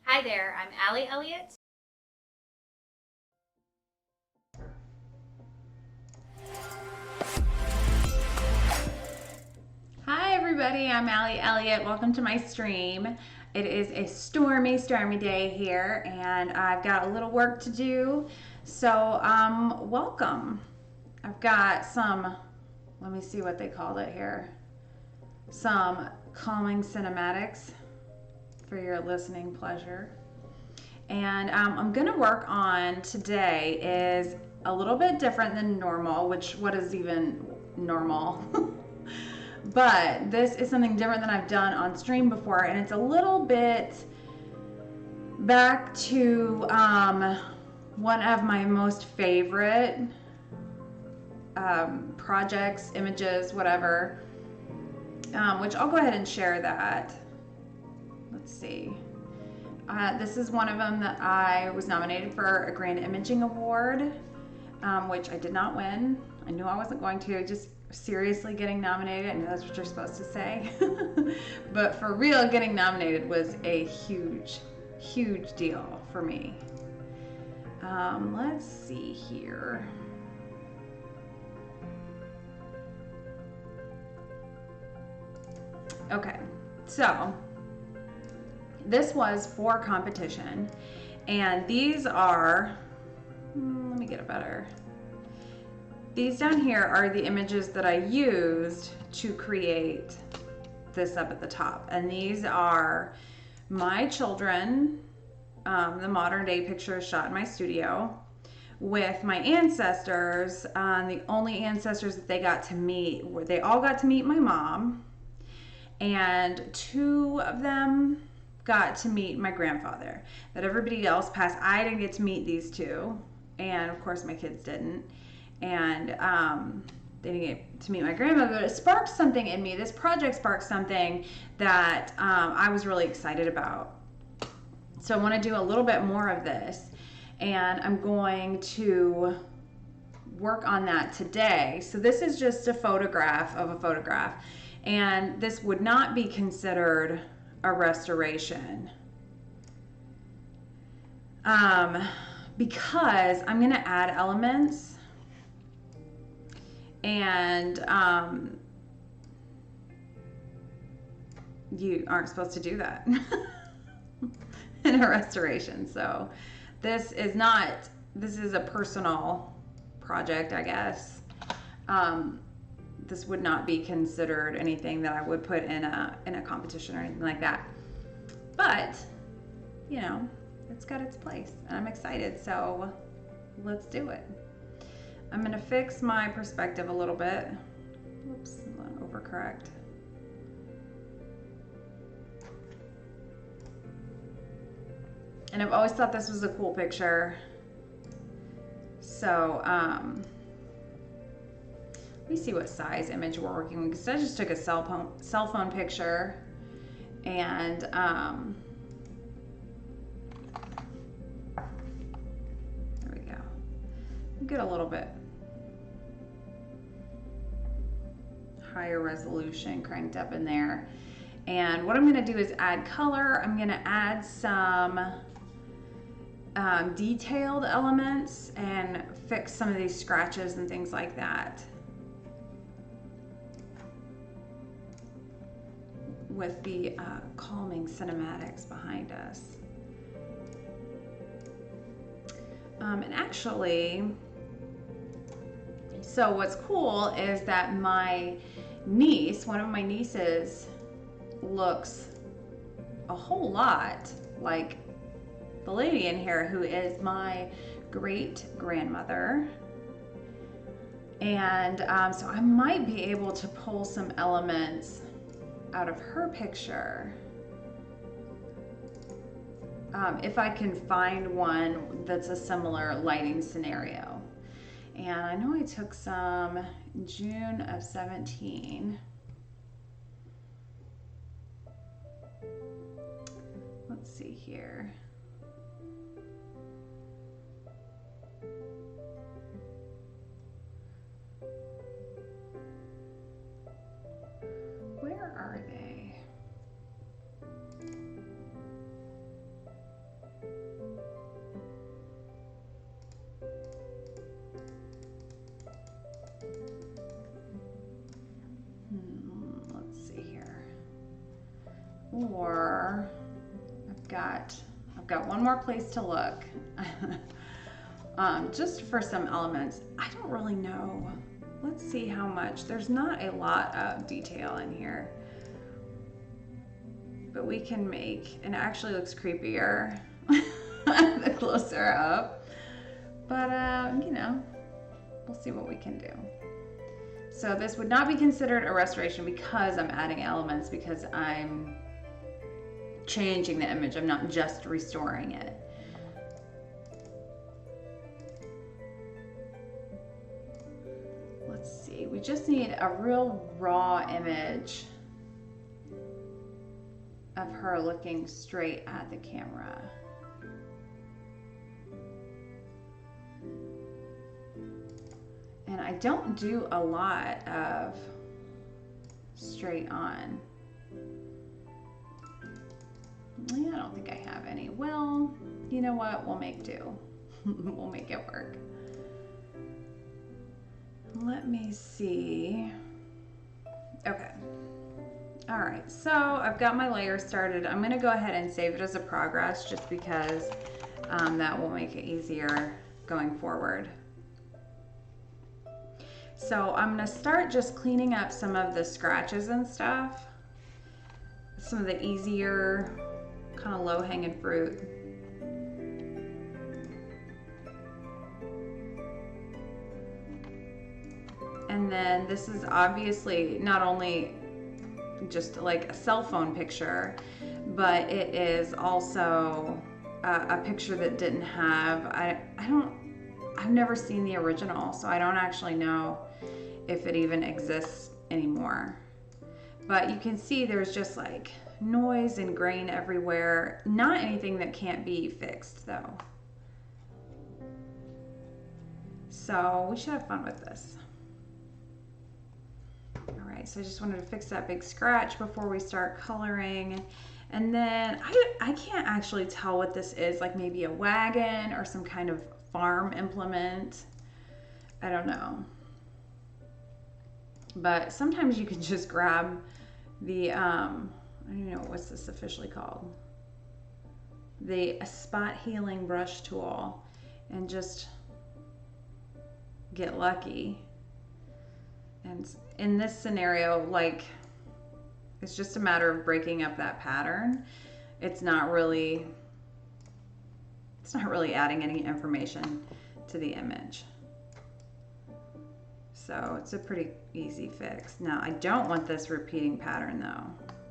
Hi there, I'm Allie Elliott. Hi everybody, I'm Allie Elliott. Welcome to my stream. It is a stormy day here and I've got a little work to do. So welcome. I've got some, let me see what they called it here. Some calming cinematics for your listening pleasure. And I'm gonna work on today is a little bit different than normal, which what is even normal? But this is something different than I've done on stream before, and it's a little bit back to one of my most favorite projects, images, whatever, which I'll go ahead and share that. Let's see. This is one of them that I was nominated for a Grand Imaging Award, which I did not win. I knew I wasn't going to, just seriously getting nominated. I know that's what you're supposed to say. But for real, getting nominated was a huge deal for me. Let's see here. Okay, so this was for competition, and these are, let me get it better. These down here are the images that I used to create this up at the top. And these are my children, the modern day pictures shot in my studio with my ancestors. The only ancestors that they got to meet were, they all got to meet my mom, and two of them got to meet my grandfather. But everybody else passed. I didn't get to meet these two, and of course my kids didn't. And they didn't get to meet my grandmother, but it sparked something in me. This project sparked something that I was really excited about. So I want to do a little bit more of this, and I'm going to work on that today. So this is just a photograph of a photograph, and this would not be considered a restoration. Because I'm going to add elements, and you aren't supposed to do that in a restoration. So this is a personal project, I guess. This would not be considered anything that I would put in a competition or anything like that. But, you know, it's got its place, and I'm excited, so let's do it. I'm going to fix my perspective a little bit. Whoops, overcorrect. And I've always thought this was a cool picture. So, let me see what size image we're working with, because I just took a cell phone picture, and there we go. Get a little bit higher resolution cranked up in there. And what I'm going to do is add color. I'm going to add some detailed elements and fix some of these scratches and things like that with the calming cinematics behind us. And actually, so what's cool is that my niece, one of my nieces, looks a whole lot like the lady in here who is my great grandmother. And so I might be able to pull some elements out of her picture if I can find one that's a similar lighting scenario. And I know I took some in June of 17. Let's see here. Where are they? Or I've got one more place to look. Just for some elements. I don't really know. Let's see how much. There's not a lot of detail in here. But we can make, and it actually looks creepier the closer up. But, you know, we'll see what we can do. So this would not be considered a restoration because I'm adding elements, because I'm changing the image. I'm not just restoring it. Let's see, we just need a real raw image of her looking straight at the camera. And I don't do a lot of straight on. Yeah, I don't think I have any. Well, you know what? We'll make do. We'll make it work. Let me see. Okay. All right, so I've got my layer started. I'm gonna go ahead and save it as a progress just because that will make it easier going forward. So I'm gonna start just cleaning up some of the scratches and stuff, some of the easier kind of low-hanging fruit. And then this is obviously not only just like a cell phone picture, but it is also a picture that didn't have, I've never seen the original, so I don't actually know if it even exists anymore. But you can see there's just like noise and grain everywhere. Not anything that can't be fixed though. So we should have fun with this. All right, so I just wanted to fix that big scratch before we start coloring. And then I can't actually tell what this is, like maybe a wagon or some kind of farm implement. I don't know. But sometimes you can just grab the, I don't even know, what's this officially called? The spot healing brush tool and just get lucky. And in this scenario, like, it's just a matter of breaking up that pattern. It's not really adding any information to the image. So it's a pretty easy fix. Now I don't want this repeating pattern though,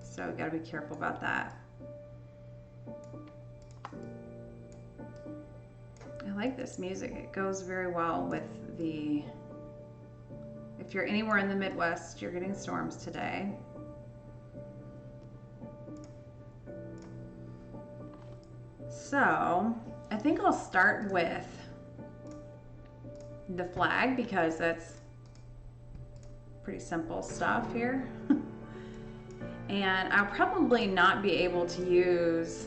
so we gotta be careful about that. I like this music. It goes very well with the, if you're anywhere in the Midwest, you're getting storms today. So I think I'll start with the flag because that's pretty simple stuff here. And I'll probably not be able to use,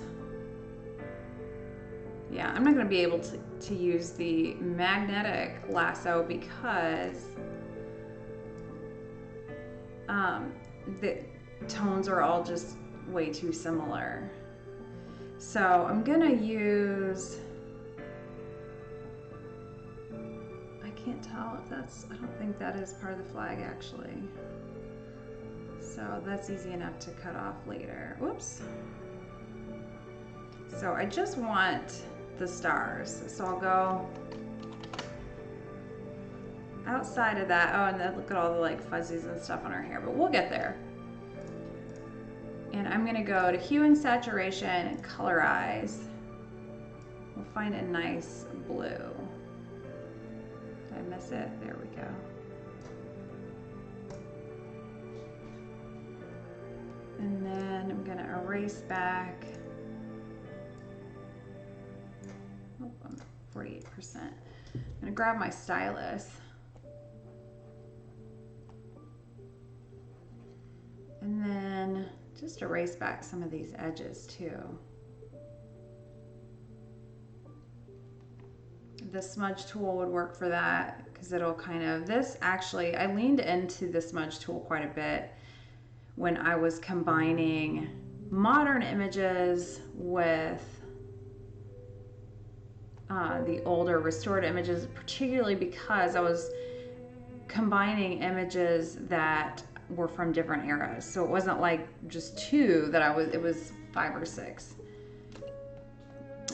yeah, I'm not going to be able to use the magnetic lasso because the tones are all just way too similar. So I'm going to use, I can't tell if that's, I don't think that is part of the flag actually. So that's easy enough to cut off later. Whoops. So I just want the stars. So I'll go outside of that. Oh, and then look at all the like fuzzies and stuff on our hair, but we'll get there. And I'm gonna go to hue and saturation and colorize. We'll find a nice blue. Did I miss it? There we go. And then I'm gonna erase back. Oh, I'm at 48%. I'm gonna grab my stylus. And then just erase back some of these edges too. The smudge tool would work for that because it'll kind of, this actually, I leaned into the smudge tool quite a bit when I was combining modern images with the older restored images, particularly because I was combining images that were from different eras. So it wasn't like just two that it was 5 or 6.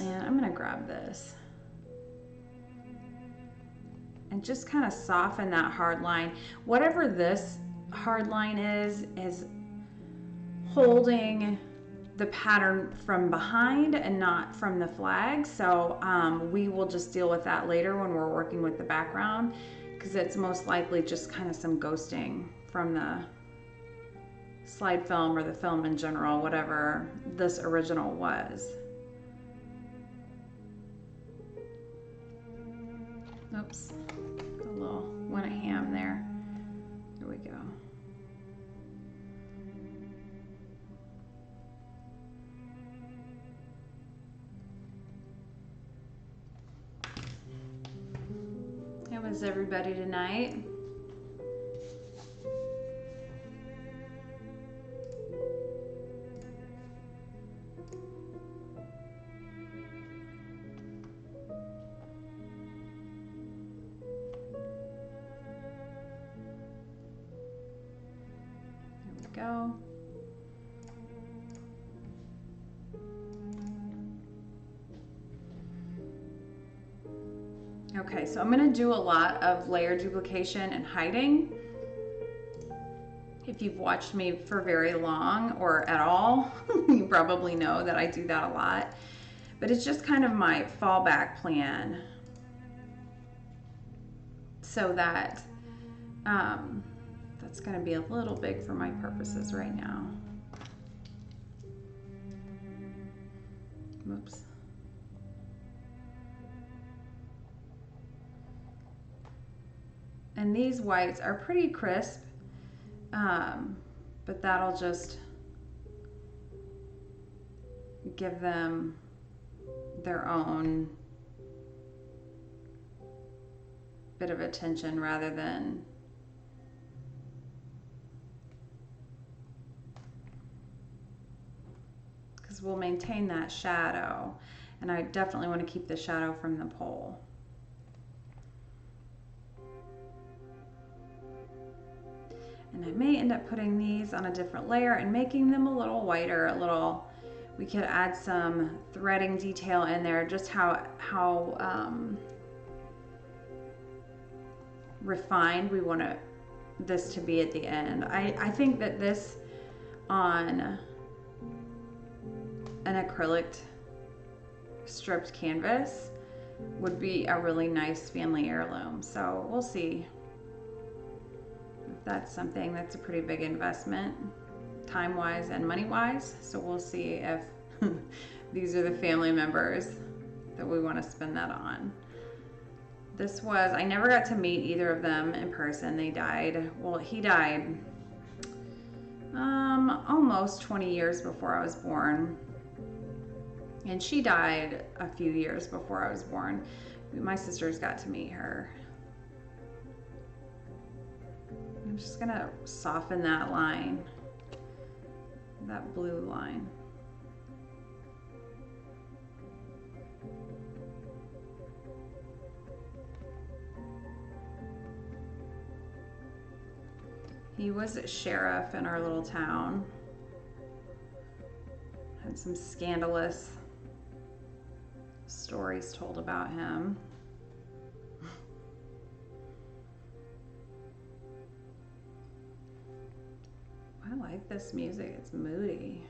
And I'm gonna grab this and just kind of soften that hard line. Whatever this hard line is holding the pattern from behind and not from the flag. So we will just deal with that later when we're working with the background, because it's most likely just kind of some ghosting from the slide film or the film in general, whatever this original was. Oops, a little went a ham there. There we go. How was everybody tonight? Go. Okay, so I'm going to do a lot of layer duplication and hiding. If you've watched me for very long or at all, you probably know that I do that a lot. But it's just kind of my fallback plan, so that that's going to be a little big for my purposes right now. Oops. And these whites are pretty crisp, but that'll just give them their own bit of attention rather than we'll maintain that shadow, and I definitely want to keep the shadow from the pole. And I may end up putting these on a different layer and making them a little whiter, we could add some threading detail in there, just how refined we want this to be at the end. I think that this on an acrylic stripped canvas would be a really nice family heirloom. So we'll see if that's something that's a pretty big investment, time-wise and money-wise. So we'll see if these are the family members that we want to spend that on. I never got to meet either of them in person. They died. Well, he died almost 20 years before I was born. And she died a few years before I was born. My sisters got to meet her. I'm just gonna soften that line, that blue line. He was a sheriff in our little town. Had some scandalous stories told about him. I like this music, it's moody.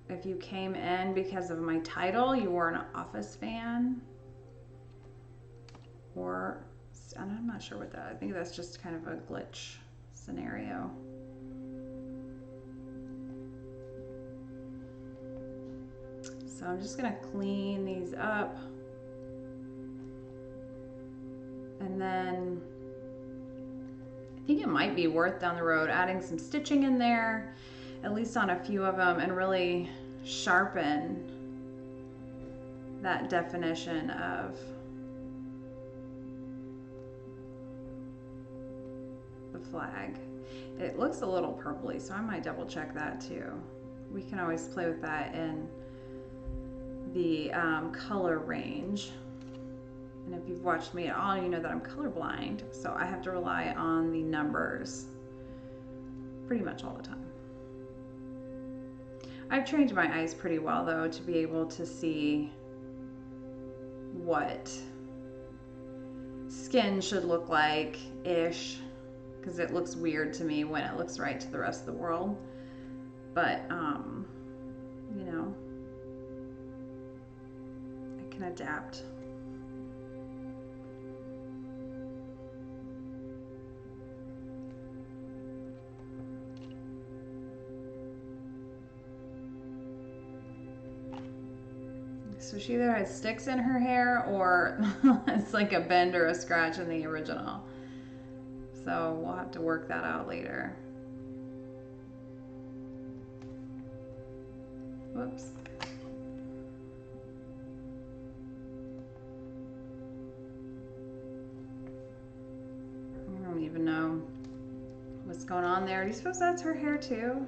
If you came in because of my title, you were an Office fan, or I'm not sure what that, I think that's just kind of a glitch scenario. So I'm just gonna clean these up, and then I think it might be worth down the road adding some stitching in there, at least on a few of them, and really sharpen that definition of the flag. It looks a little purpley, so I might double check that too. We can always play with that in the color range. And if you've watched me at all, you know that I'm colorblind, so I have to rely on the numbers pretty much all the time. I've trained my eyes pretty well though to be able to see what skin should look like-ish, because it looks weird to me when it looks right to the rest of the world. But, you know, I can adapt. So she either has sticks in her hair or it's like a bend or a scratch in the original. So we'll have to work that out later. Whoops. I don't even know what's going on there. Do you suppose that's her hair too?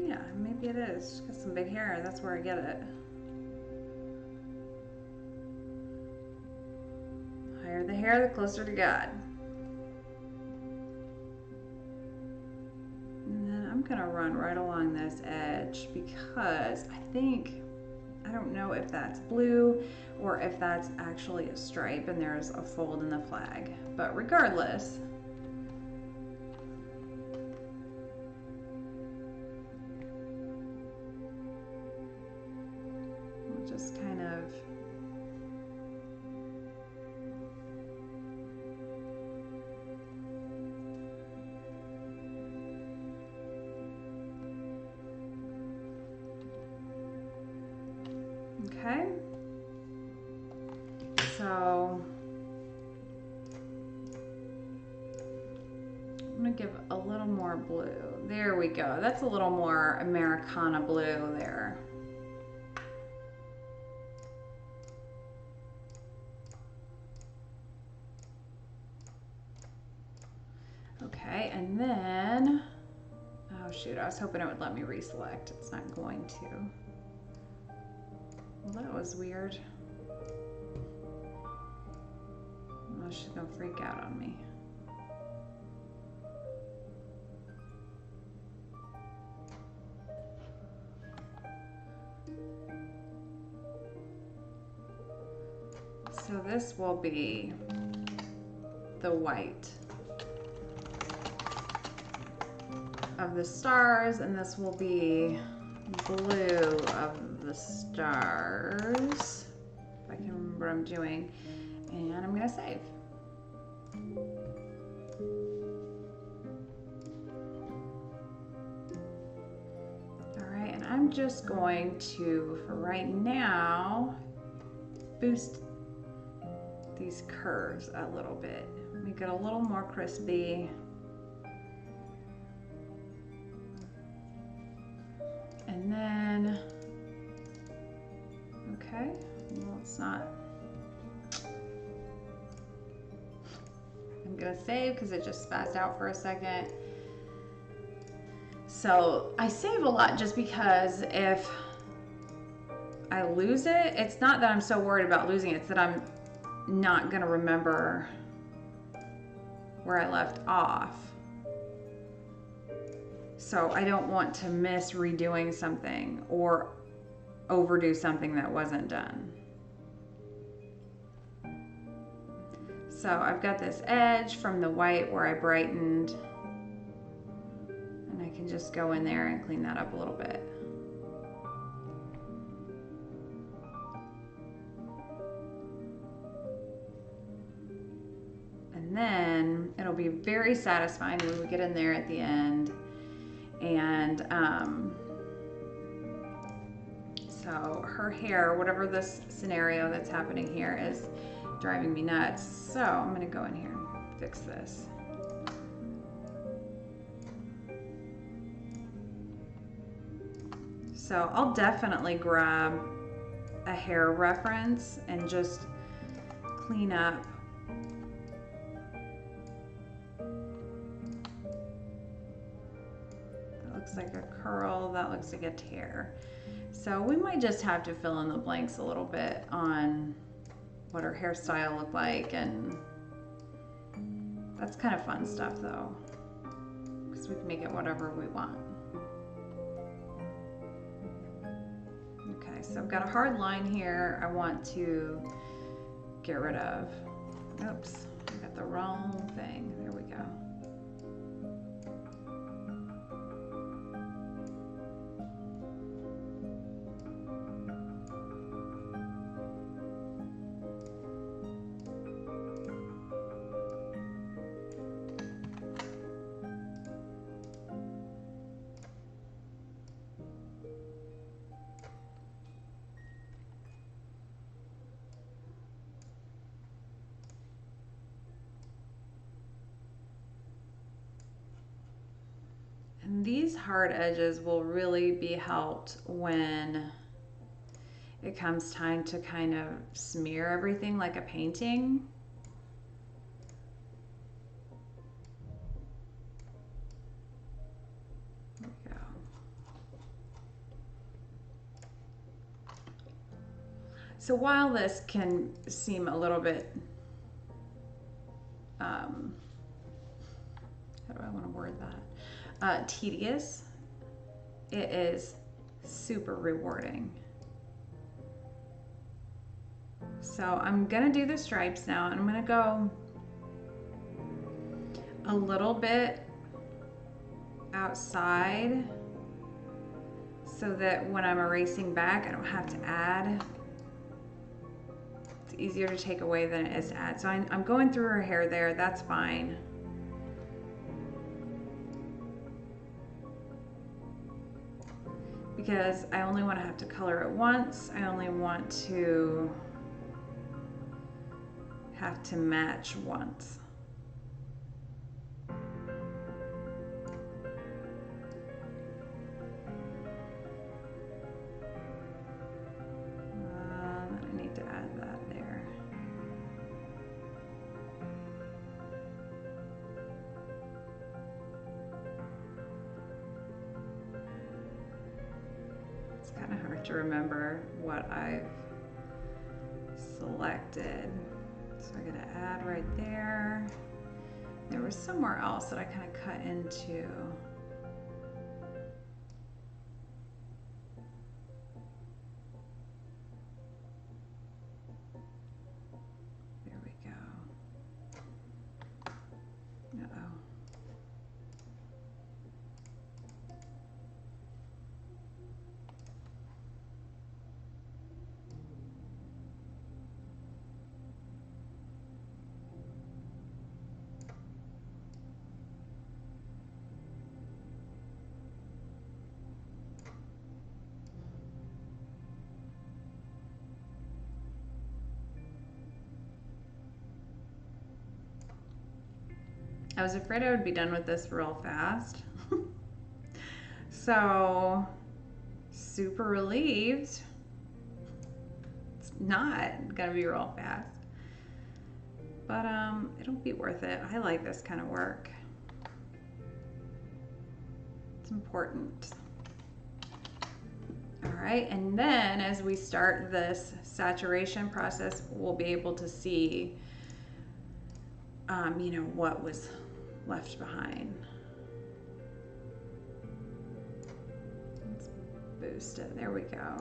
Yeah, maybe it is. She's got some big hair. That's where I get it. The higher the hair, the closer to God. And then I'm gonna run right along this edge because I don't know if that's blue or if that's actually a stripe and there's a fold in the flag. But regardless, we'll just kind of okay. So I'm gonna give a little more blue. There we go. That's a little more Americana blue there. Okay, and then, oh shoot, I was hoping it would let me reselect. It's not going to. Well, that was weird. Oh, she's gonna freak out on me. So this will be the white of the stars, and this will be blue of the stars, if I can remember what I'm doing, and I'm gonna save. All right, and I'm just going to, for right now, boost these curves a little bit, make it a little more crispy. And then, okay, well, it's not. I'm gonna save because it just spazzed out for a second. So I save a lot just because if I lose it, it's not that I'm so worried about losing it, it's that I'm not gonna remember where I left off. So I don't want to miss redoing something or overdo something that wasn't done. So I've got this edge from the white where I brightened, and I can just go in there and clean that up a little bit. And then it'll be very satisfying when we get in there at the end. And so her hair, whatever this scenario that's happening here, is driving me nuts. So I'm gonna go in here and fix this. So I'll definitely grab a hair reference and just clean up looks like a curl, that looks like a tear. So we might just have to fill in the blanks a little bit on what her hairstyle looked like, and that's kind of fun stuff though, because we can make it whatever we want. Okay, so I've got a hard line here I want to get rid of. Oops, I got the wrong thing. There we go. And these hard edges will really be helped when it comes time to kind of smear everything like a painting. There we go. So while this can seem a little bit, how do I want to word that? Tedious, it is super rewarding. So I'm gonna do the stripes now, and I'm gonna go a little bit outside so that when I'm erasing back, I don't have to add. It's easier to take away than it is to add. So I'm going through her hair there, that's fine. Because I only want to have to color it once. I only want to have to match once. I need to add that there. It's kind of hard to remember what I've selected. So I'm gonna add right there. There was somewhere else that I kind of cut into. There we go. Uh-oh. I was afraid I would be done with this real fast. So, super relieved. It's not gonna be real fast. But it'll be worth it. I like this kind of work. It's important. All right, and then as we start this saturation process, we'll be able to see you know, what was left behind. Let's boost it. There we go.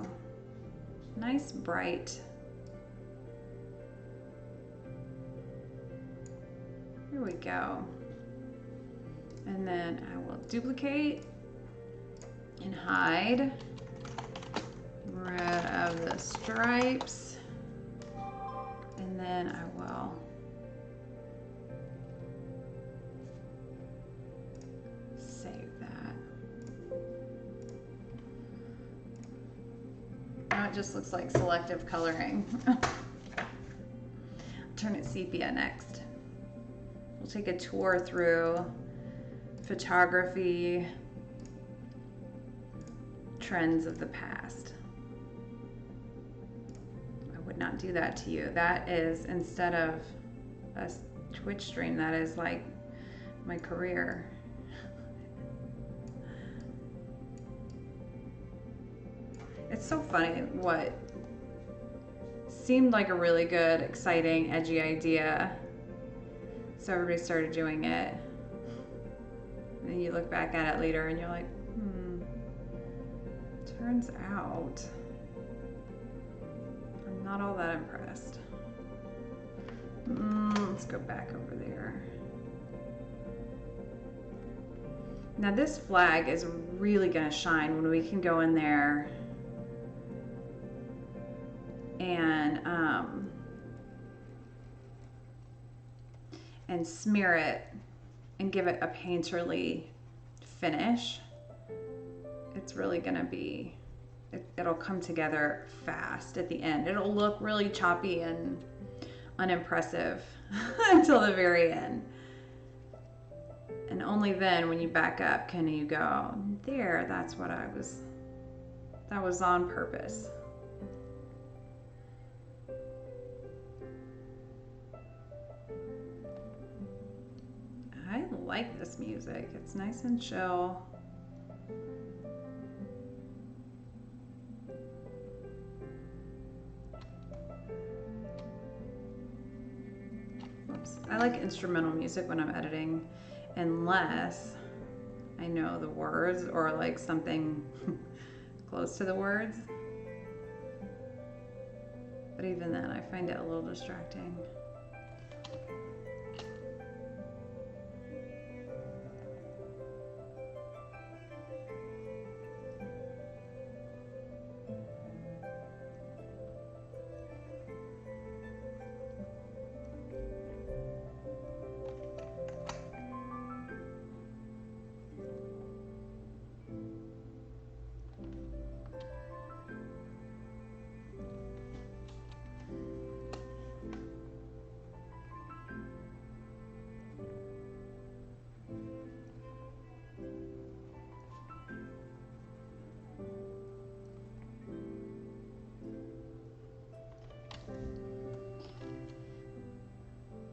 Nice bright. Here we go. And then I will duplicate and hide. Rid of the stripes. And then I will save that. Now it just looks like selective coloring. Turn it sepia next. We'll take a tour through photography trends of the past. I would not do that to you. That is, instead of a Twitch stream, that is like my career. it's so funny what seemed like a really good, exciting, edgy idea. So everybody started doing it. And then you look back at it later and you're like, turns out I'm not all that impressed. Let's go back over there. Now this flag is really gonna shine when we can go in there and smear it and give it a painterly finish. It's really gonna be, it'll come together fast at the end. It'll look really choppy and unimpressive until the very end. And only then when you back up can you go, there, that was on purpose. I like this music. It's nice and chill. Oops. I like instrumental music when I'm editing, unless I know the words or like something close to the words. But even then, I find it a little distracting.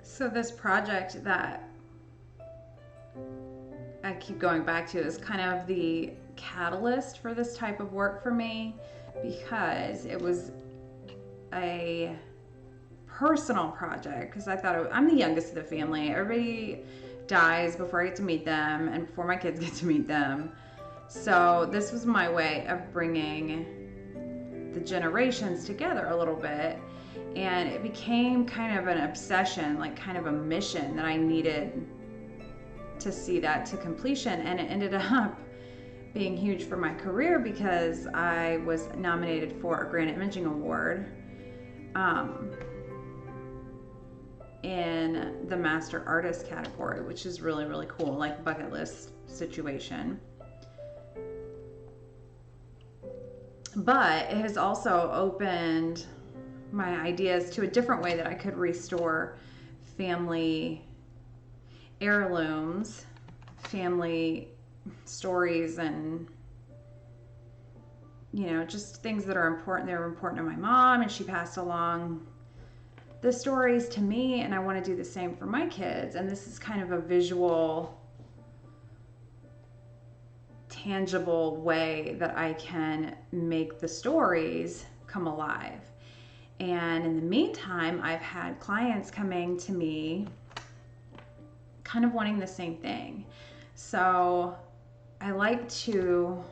So this project that I keep going back to is kind of the catalyst for this type of work for me, because it was a personal project. Because I thought I'm the youngest of the family. Everybody dies before I get to meet them and before my kids get to meet them. So this was my way of bringing the generations together a little bit. And it became kind of an obsession, like kind of a mission that I needed to see that to completion. And it ended up being huge for my career because I was nominated for a Grand Imaging Award in the Master Artist category, which is really, really cool, like bucket list situation. But it has also opened my ideas to a different way that I could restore family heirlooms, family stories, and just things that are important. They were important to my mom, and she passed along the stories to me, and I want to do the same for my kids. And this is kind of a visual, tangible way that I can make the stories come alive. And in the meantime, I've had clients coming to me kind of wanting the same thing. So I like to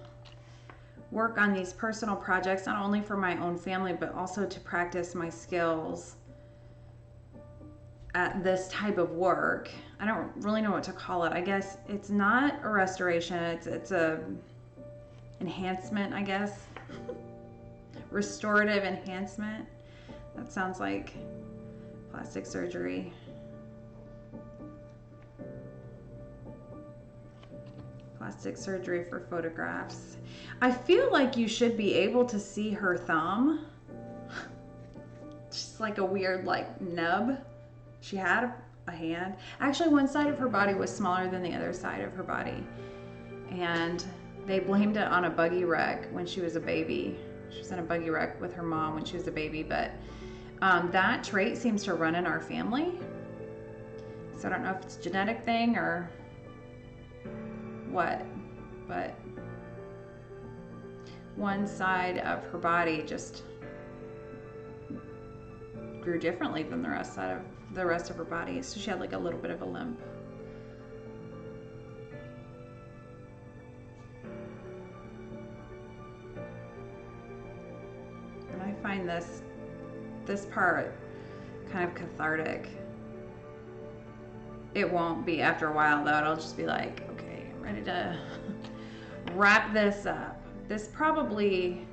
work on these personal projects, not only for my own family, but also to practice my skills at this type of work. I don't really know what to call it. I guess it's not a restoration, it's a enhancement, I guess. Restorative enhancement. That sounds like plastic surgery. Plastic surgery for photographs. I feel like you should be able to see her thumb. Just like a weird like nub. She had a hand. Actually, one side of her body was smaller than the other side of her body. And they blamed it on a buggy wreck when she was a baby. She was in a buggy wreck with her mom when she was a baby, but that trait seems to run in our family. So I don't know if it's a genetic thing or what, but one side of her body just grew differently than the rest of her body. So she had like a little bit of a limp. And I find this part kind of cathartic. It won't be after a while though. It'll just be like, okay, I'm ready to wrap this up. This probably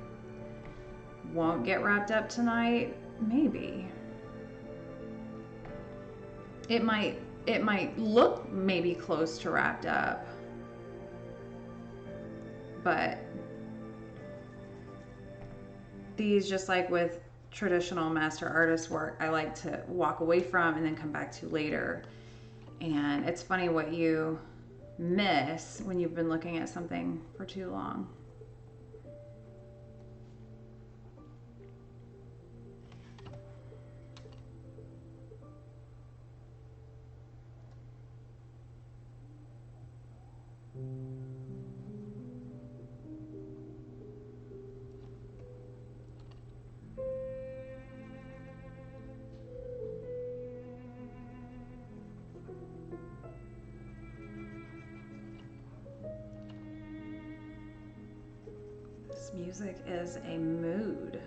won't get wrapped up tonight. Maybe. It might look maybe close to wrapped up. But these, just like with traditional master artist work, I like to walk away from and then come back to later. And it's funny what you miss when you've been looking at something for too long. This music is a mood.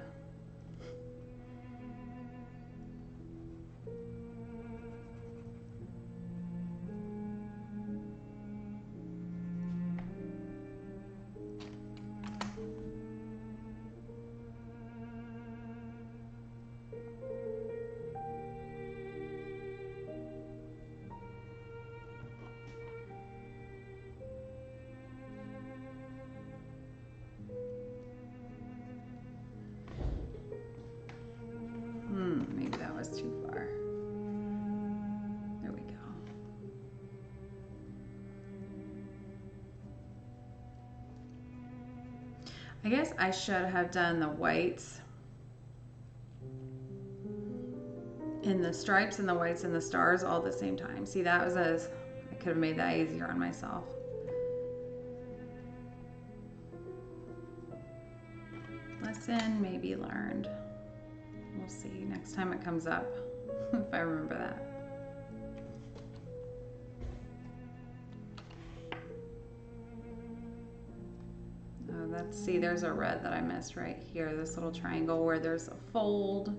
Maybe that was too far. There we go. I guess I should have done the whites in the stripes and the whites and the stars all at the same time. See, I could have made that easier on myself. Lesson maybe learned. We'll see next time it comes up, if I remember that. Oh, see, there's a red that I missed right here. This little triangle where there's a fold.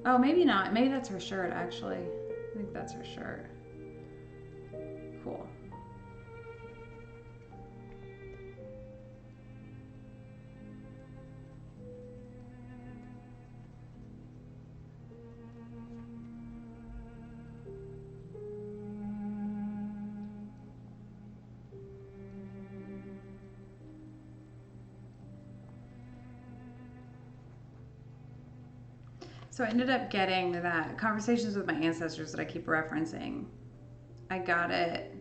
Oh, maybe not. Maybe that's her shirt, actually. I think that's her shirt. Cool. So I ended up getting that Conversations with My Ancestors that I keep referencing. I got it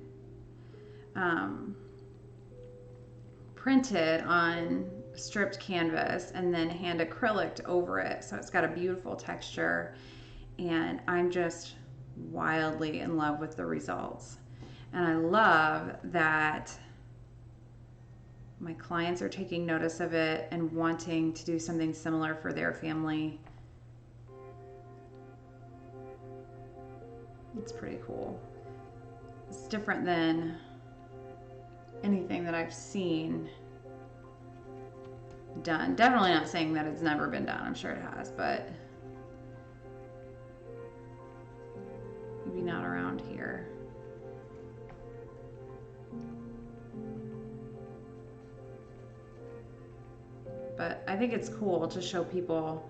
printed on stripped canvas and then hand acrylic over it. So it's got a beautiful texture, and I'm just wildly in love with the results. And I love that my clients are taking notice of it and wanting to do something similar for their family. It's pretty cool. It's different than anything that I've seen done. Definitely not saying that it's never been done. I'm sure it has, but maybe not around here. But I think it's cool to show people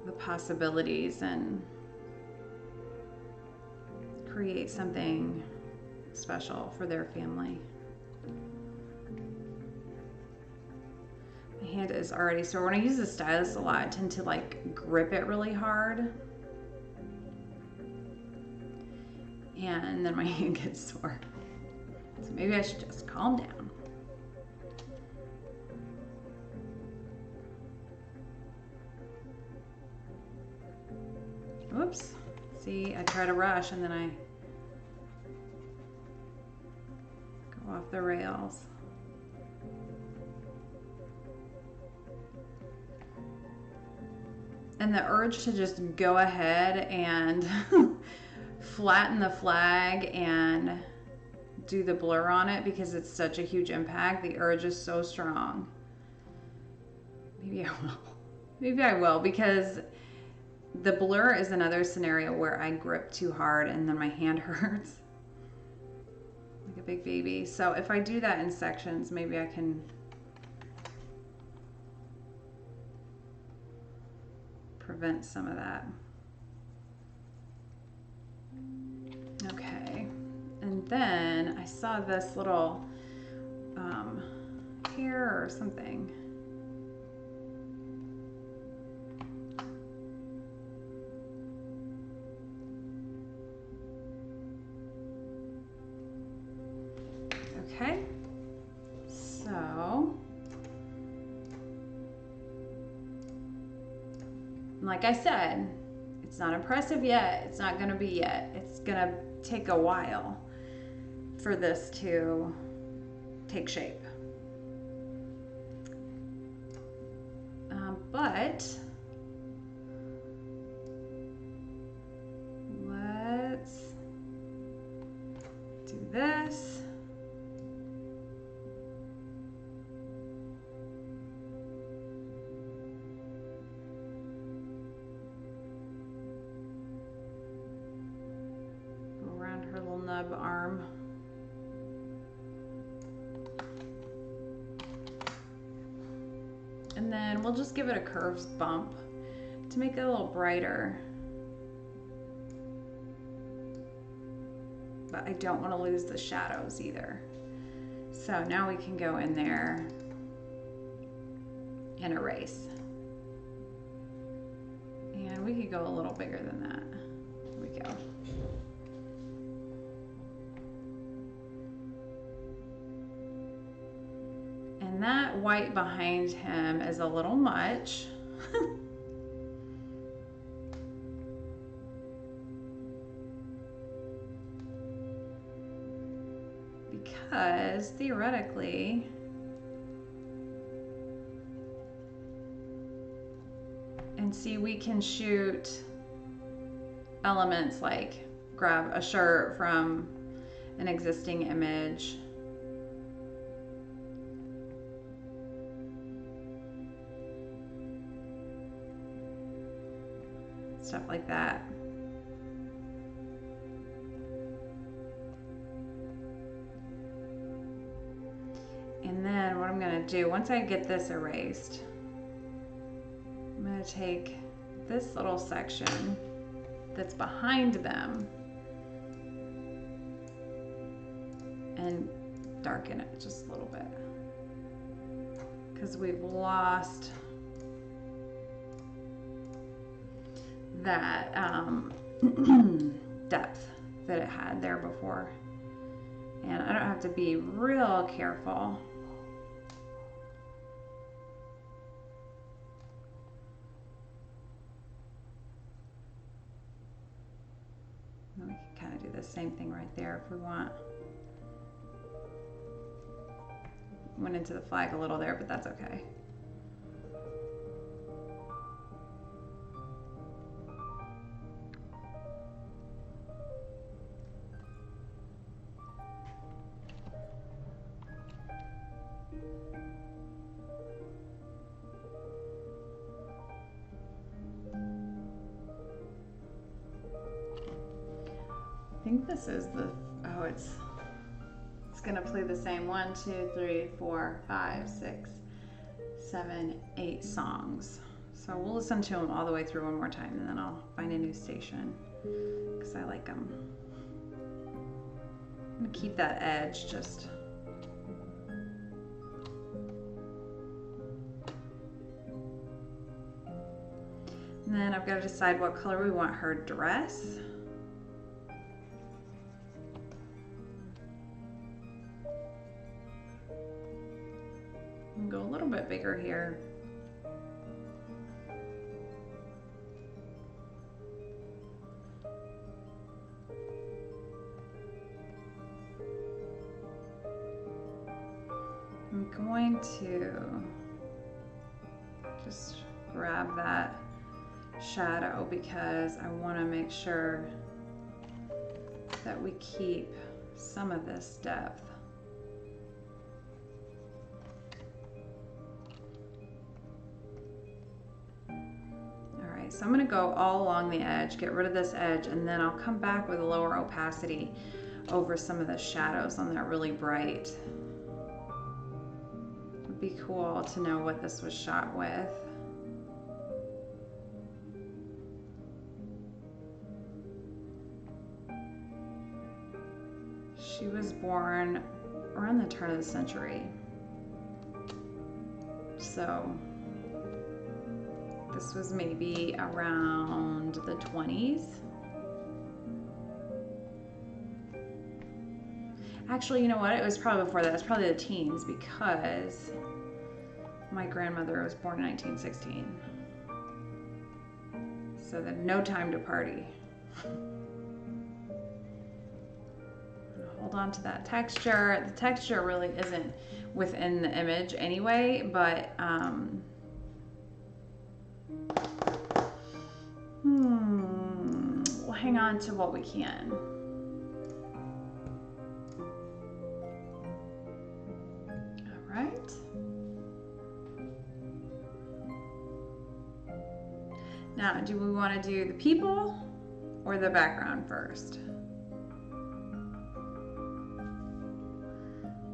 the possibilities and create something special for their family. My hand is already sore. When I use the stylus a lot, I tend to like grip it really hard. And then my hand gets sore. So maybe I should just calm down. Whoops. See, I try to rush and then I go off the rails. And the urge to just go ahead and flatten the flag and do the blur on it because it's such a huge impact. The urge is so strong. Maybe I will. Maybe I will, because the blur is another scenario where I grip too hard and then my hand hurts like a big baby. So if I do that in sections, maybe I can prevent some of that. Okay, and then I saw this little hair or something. Okay, so like I said, it's not impressive yet. It's not going to be yet. It's going to take a while for this to take shape. But let's do this. Go around her little nub arm. And then we'll just give it a curves bump to make it a little brighter. But I don't want to lose the shadows either. So now we can go in there and erase. And we could go a little bigger than that. Here we go. And that white behind him is a little much. Because theoretically, and see, we can shoot elements like grab a shirt from an existing image. Stuff like that. And then what I'm going to do, once I get this erased, I'm going to take this little section that's behind them and darken it just a little bit, because we've lost that depth that it had there before. And I don't have to be real careful. We can kind of do the same thing right there if we want. Went into the flag a little there, but that's okay. I think this is the, oh, it's gonna play the same 1, 2, 3, 4, 5, 6, 7, 8 songs. So we'll listen to them all the way through one more time, and then I'll find a new station because I like them. I'm gonna keep that edge just. And then I've got to decide what color we want her dress. Go a little bit bigger here. going to just grab that shadow because I want to make sure that we keep some of this depth. All right, so I'm going to go all along the edge, get rid of this edge, and then I'll come back with a lower opacity over some of the shadows on that really bright. It'd be cool to know what this was shot with. She was born around the turn of the century. So this was maybe around the 20s. Actually, you know what? It was probably before that. It was probably the teens because my grandmother was born in 1916. So then no time to party. Hold on to that texture. The texture really isn't within the image anyway, but we'll hang on to what we can. All right. Now, do we want to do the people or the background first?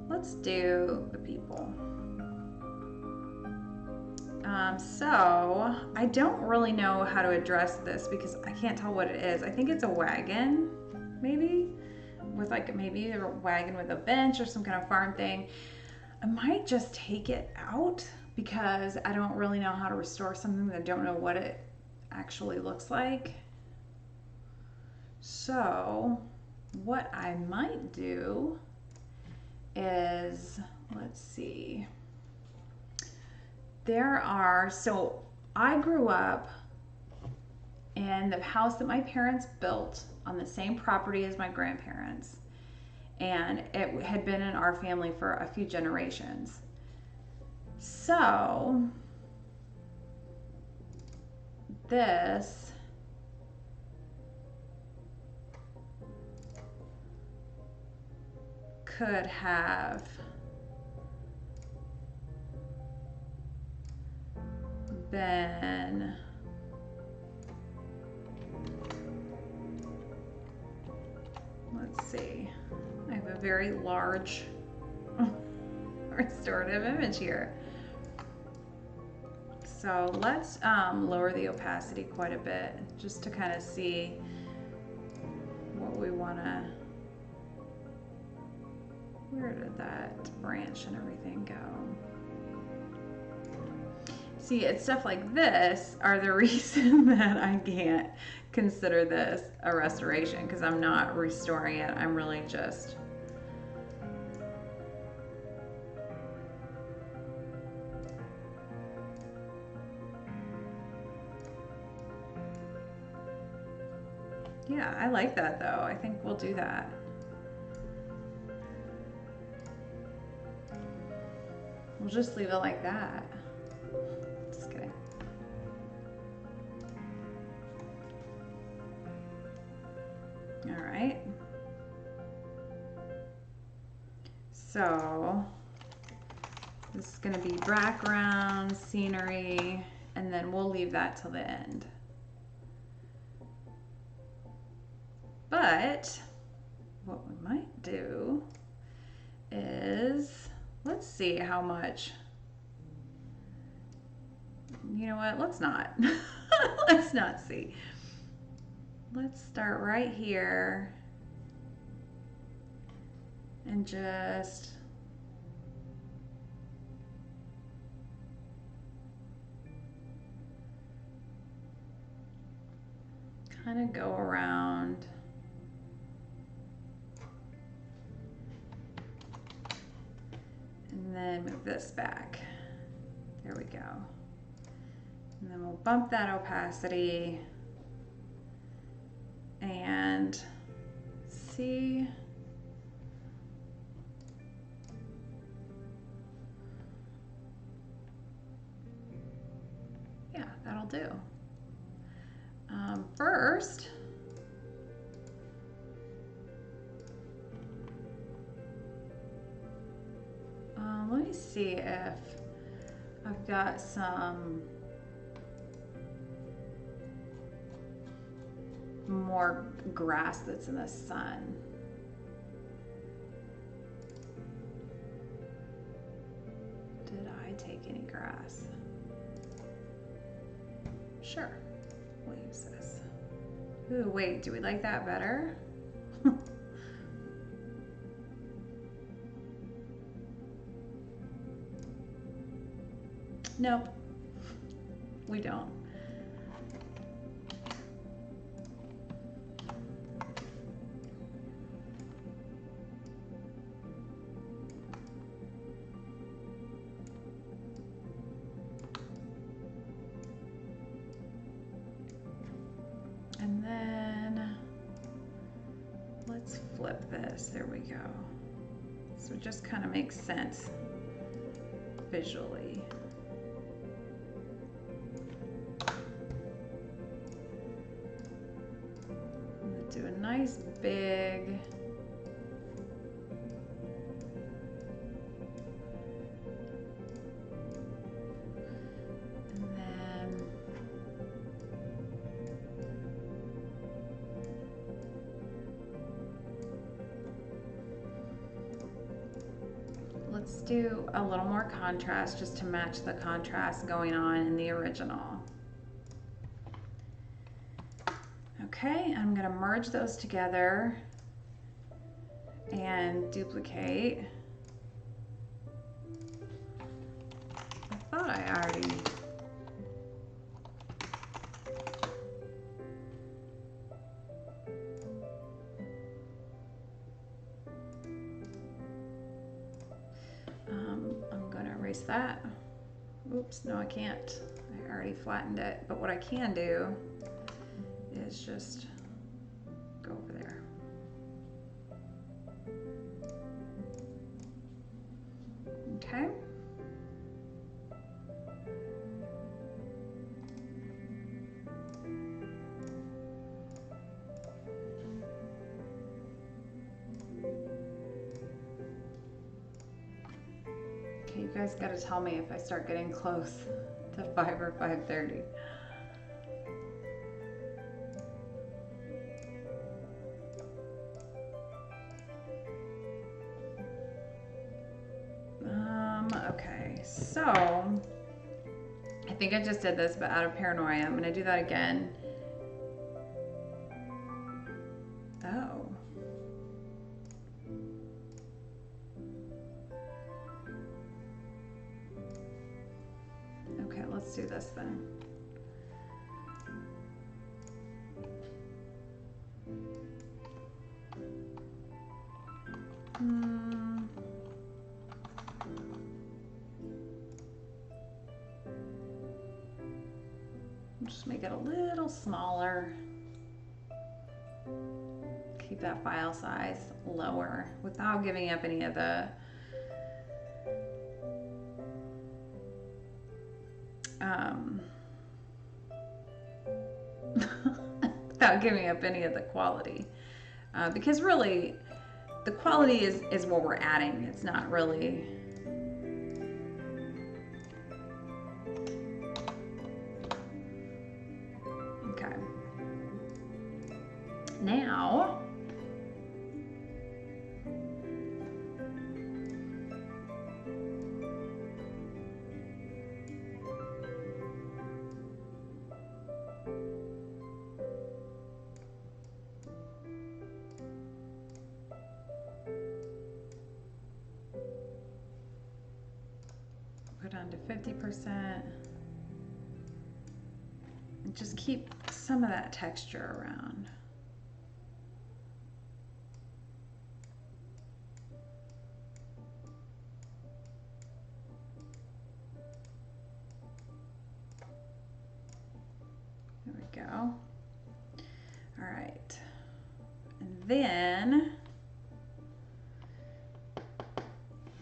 Let's do the people. So I don't really know how to address this because I can't tell what it is. I think it's a wagon, maybe, with like maybe a wagon with a bench or some kind of farm thing. I might just take it out because I don't really know how to restore something that I don't know what it actually looks like. So what I might do is, let's see, so I grew up in the house that my parents built on the same property as my grandparents, and it had been in our family for a few generations. So this could have been let's see, I have a very large restorative image here. So let's lower the opacity quite a bit just to kind of see what we want to. Where did that branch and everything go? See, it's stuff like this are the reason that I can't consider this a restoration, because I'm not restoring it. I'm really just yeah, I like that though. I think we'll do that. We'll just leave it like that. Just kidding. All right. So this is going to be background, scenery, and then we'll leave that till the end. But what we might do is, let's see how much, you know what, let's not. Let's not see. Let's start right here and just kind of go around. And then move this back. There we go. And then we'll bump that opacity and see. I'll do. First, let me see if I've got some more grass that's in the sun. Did I take any grass? Sure, we'll use this. Ooh, wait, do we like that better? Nope, we don't. And then let's flip this. There we go. So it just kind of makes sense visually. Do a nice big and then let's do a little more contrast just to match the contrast going on in the original. Okay, I'm going to merge those together and duplicate. I thought I already... I'm going to erase that. Oops, no I can't. I already flattened it, but what I can do is just go over there. Okay. Okay, you guys got to tell me if I start getting close to 5 or 5:30. Okay, so I think I just did this, but out of paranoia, I'm gonna do that again. Oh. Okay, let's do this then. Just make it a little smaller. Keep that file size lower without giving up any of the without giving up any of the quality. Because really the quality is what we're adding. It's not really okay. Now go down to 50% and just keep some of that texture around. There we go. All right. And then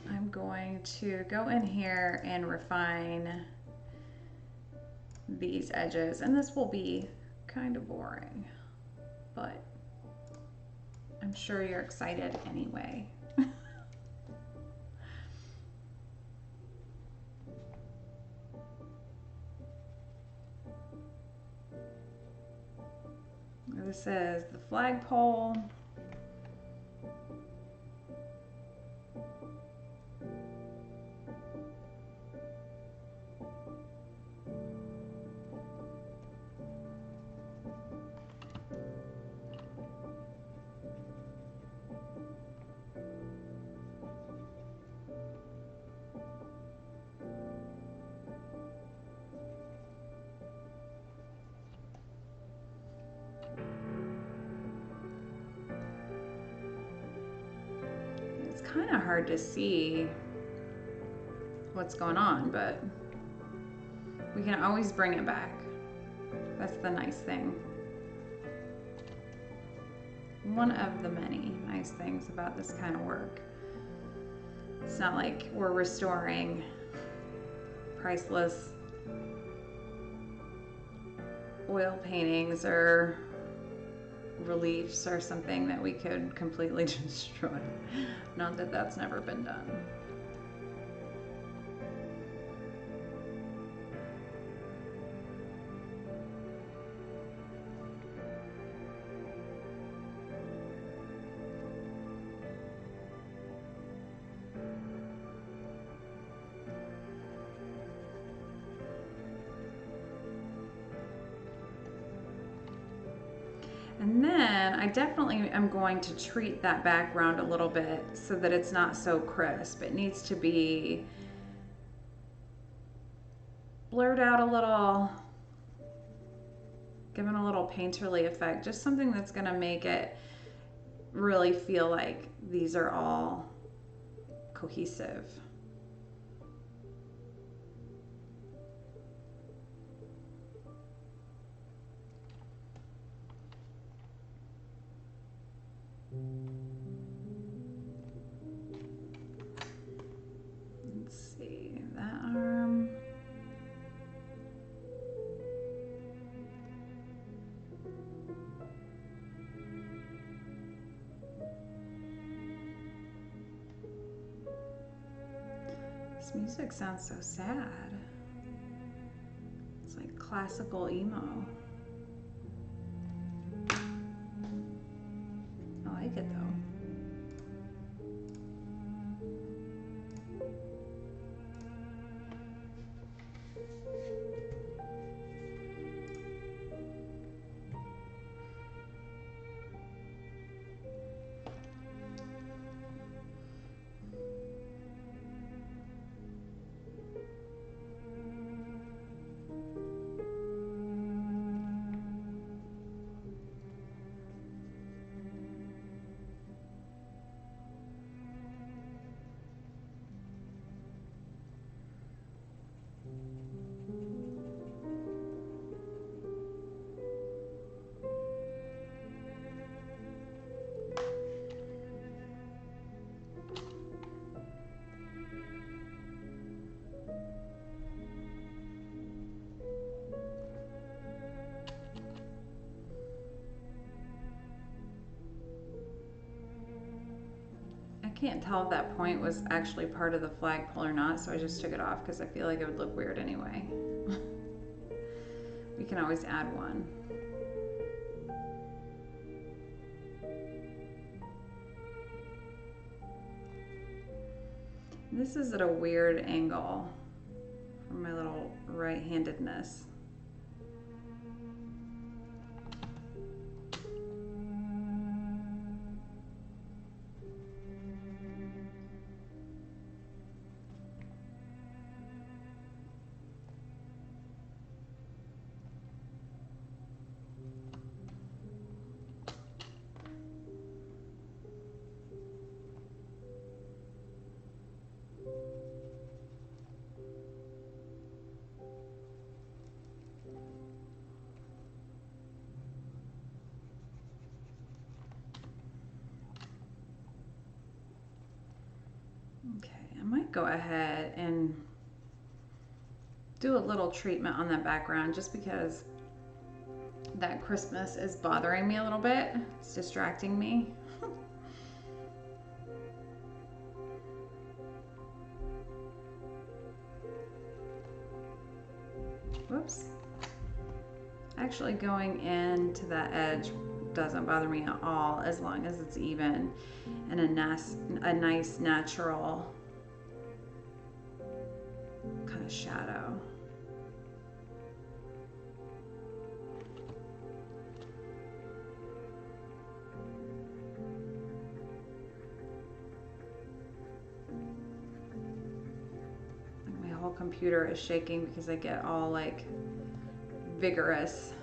I'm going to go in here and refine these edges, and this will be kind of boring, but I'm sure you're excited anyway. This is the flagpole. Kind of hard to see what's going on, but we can always bring it back. That's the nice thing. One of the many nice things about this kind of work. It's not like we're restoring priceless oil paintings or reliefs or something that we could completely destroy. Not that that's never been done. And then I definitely am going to treat that background a little bit so that it's not so crisp. It needs to be blurred out a little, given a little painterly effect, just something that's going to make it really feel like these are all cohesive. Let's see, that arm. This music sounds so sad. It's like classical emo. I like it though. I can't tell if that point was actually part of the flagpole or not, so I just took it off because I feel like it would look weird anyway. We can always add one. This is at a weird angle for my little right-handedness. Okay, I might go ahead and do a little treatment on that background just because that Christmas is bothering me a little bit. It's distracting me. Whoops. Actually going into that edge doesn't bother me at all as long as it's even and a nice natural kind of shadow. My whole computer is shaking because I get all like vigorous.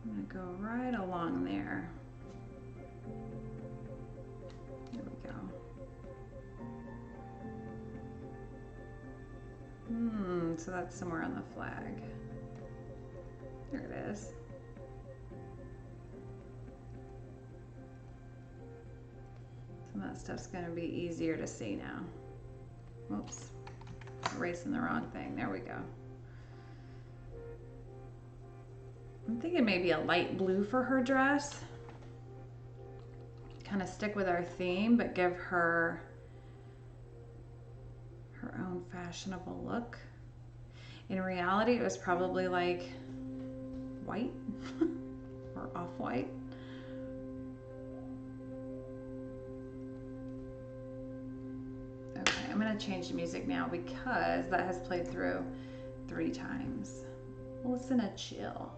I'm gonna go right along there. There we go. So that's somewhere on the flag. There it is. Some of that stuff's gonna be easier to see now. Whoops, erasing the wrong thing. There we go. I'm thinking maybe a light blue for her dress. Kind of stick with our theme, but give her her own fashionable look. In reality, it was probably like white or off-white. Okay, I'm gonna change the music now because that has played through 3 times. Listen to chill.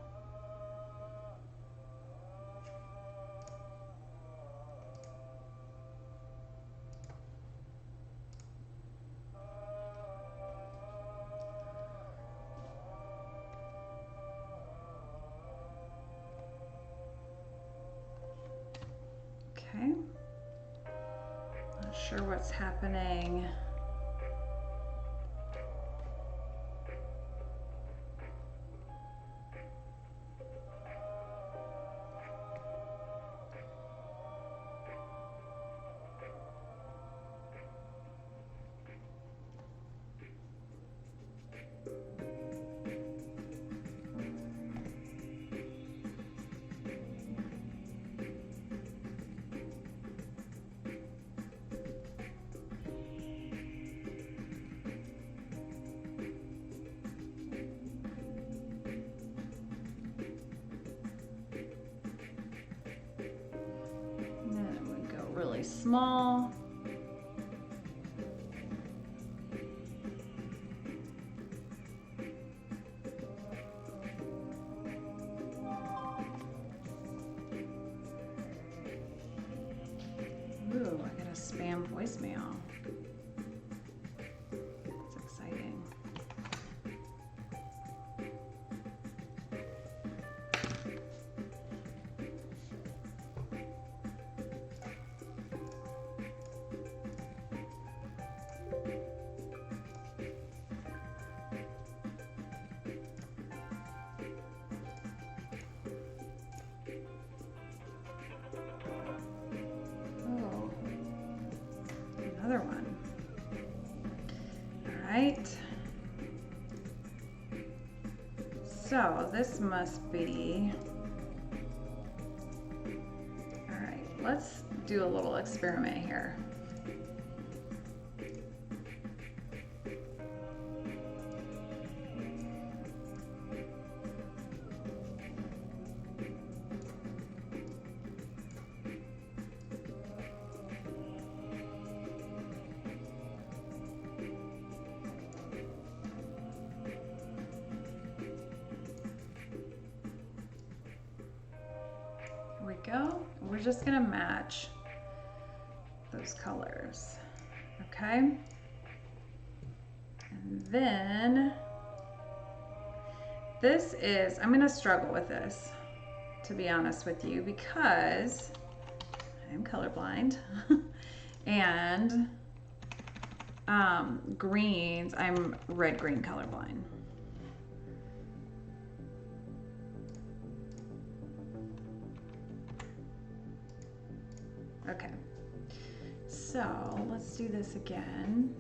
Okay, not sure what's happening. Really small. Ooh, I got a spam voicemail. That's exciting. Another one. All right. So this must be, all right, let's do a little experiment here. Go. We're just gonna match those colors, okay? And then this is, I'm gonna struggle with this, to be honest with you, because I'm colorblind. And greens, I'm red-green colorblind. Okay, so let's do this again.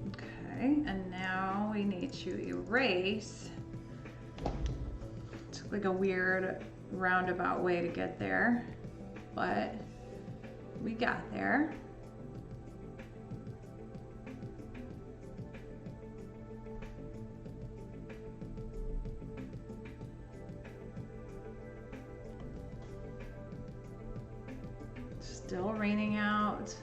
Okay, and now we need to erase. Took like a weird roundabout way to get there, but we got there. Still raining out.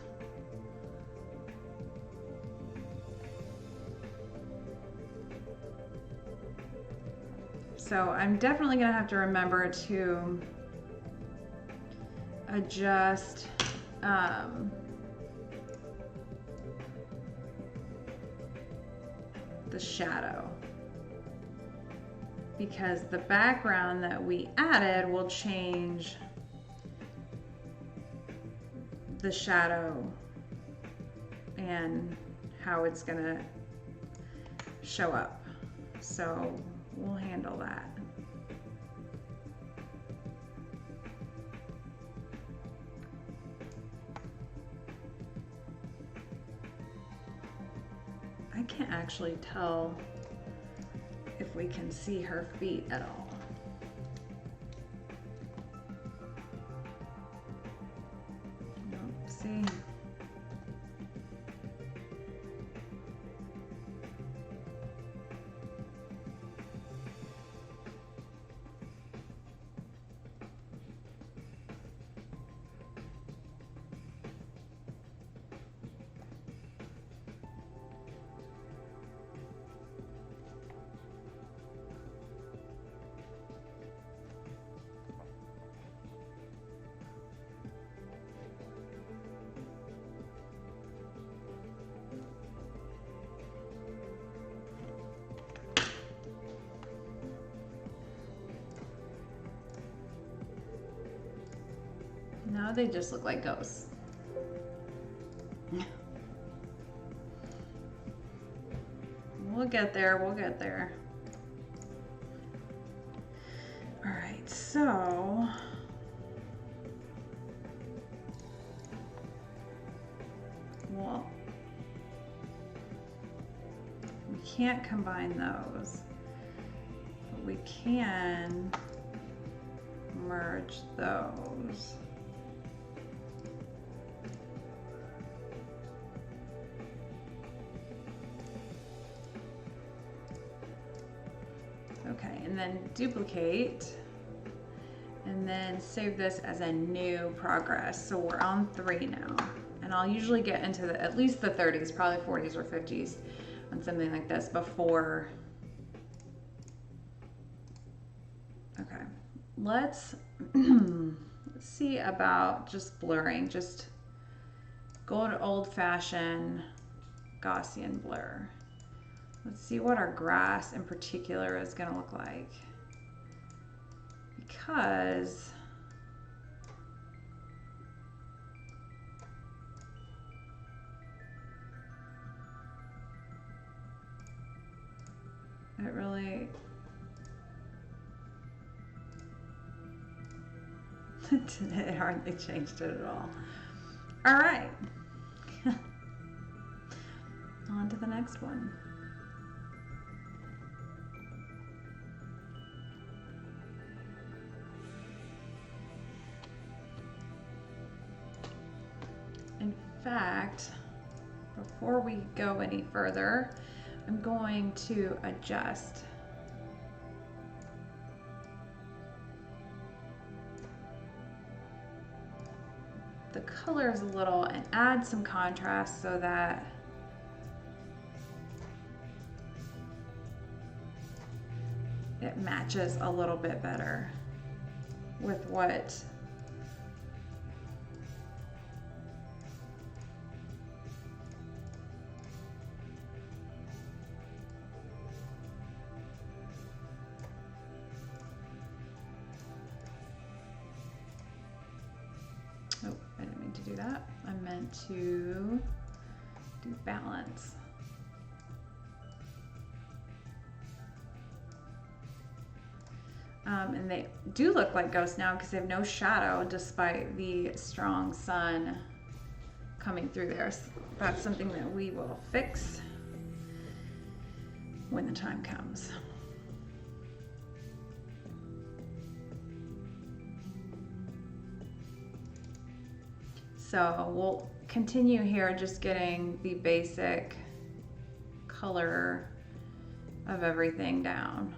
So I'm definitely gonna have to remember to adjust the shadow, because the background that we added will change the shadow and how it's gonna show up. So we'll handle that. I can't actually tell if we can see her feet at all. Nope, see? Now they just look like ghosts. We'll get there, we'll get there. All right, so well, we can't combine those, but we can merge those. Okay, and then duplicate, and then save this as a new progress. So we're on 3 now, and I'll usually get into at least the 30s, probably 40s or 50s on something like this before. Okay, let's see about just blurring. Just go to old-fashioned Gaussian blur. Let's see what our grass in particular is going to look like, because it really it hardly changed it at all. All right, on to the next one. In fact, before we go any further, I'm going to adjust the colors a little and add some contrast so that it matches a little bit better with what Nope, I didn't mean to do that. I meant to do balance. And they do look like ghosts now because they have no shadow despite the strong sun coming through there. So that's something that we will fix when the time comes. So we'll continue here just getting the basic color of everything down.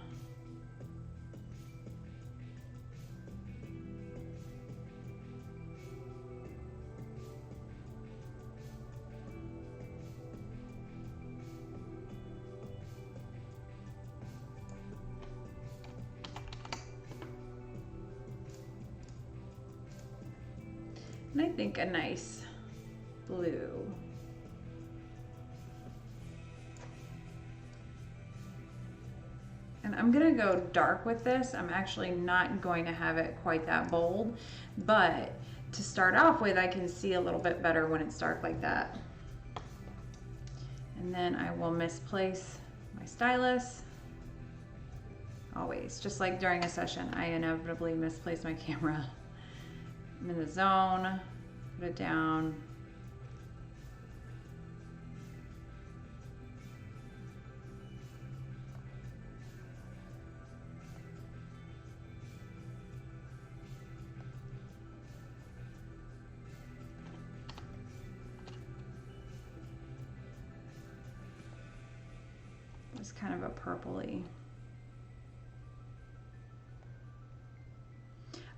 And I think a nice blue. And I'm gonna go dark with this. I'm actually not going to have it quite that bold, but to start off with, I can see a little bit better when it's dark like that. And then I will misplace my stylus. Always, just like during a session, I inevitably misplace my camera. I'm in the zone, put it down. It's kind of a purpley.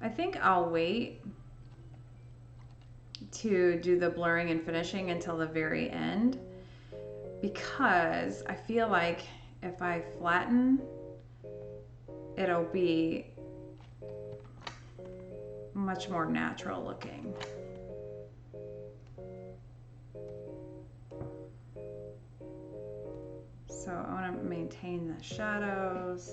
I think I'll wait to do the blurring and finishing until the very end, because I feel like if I flatten, it'll be much more natural looking. So I want to maintain the shadows.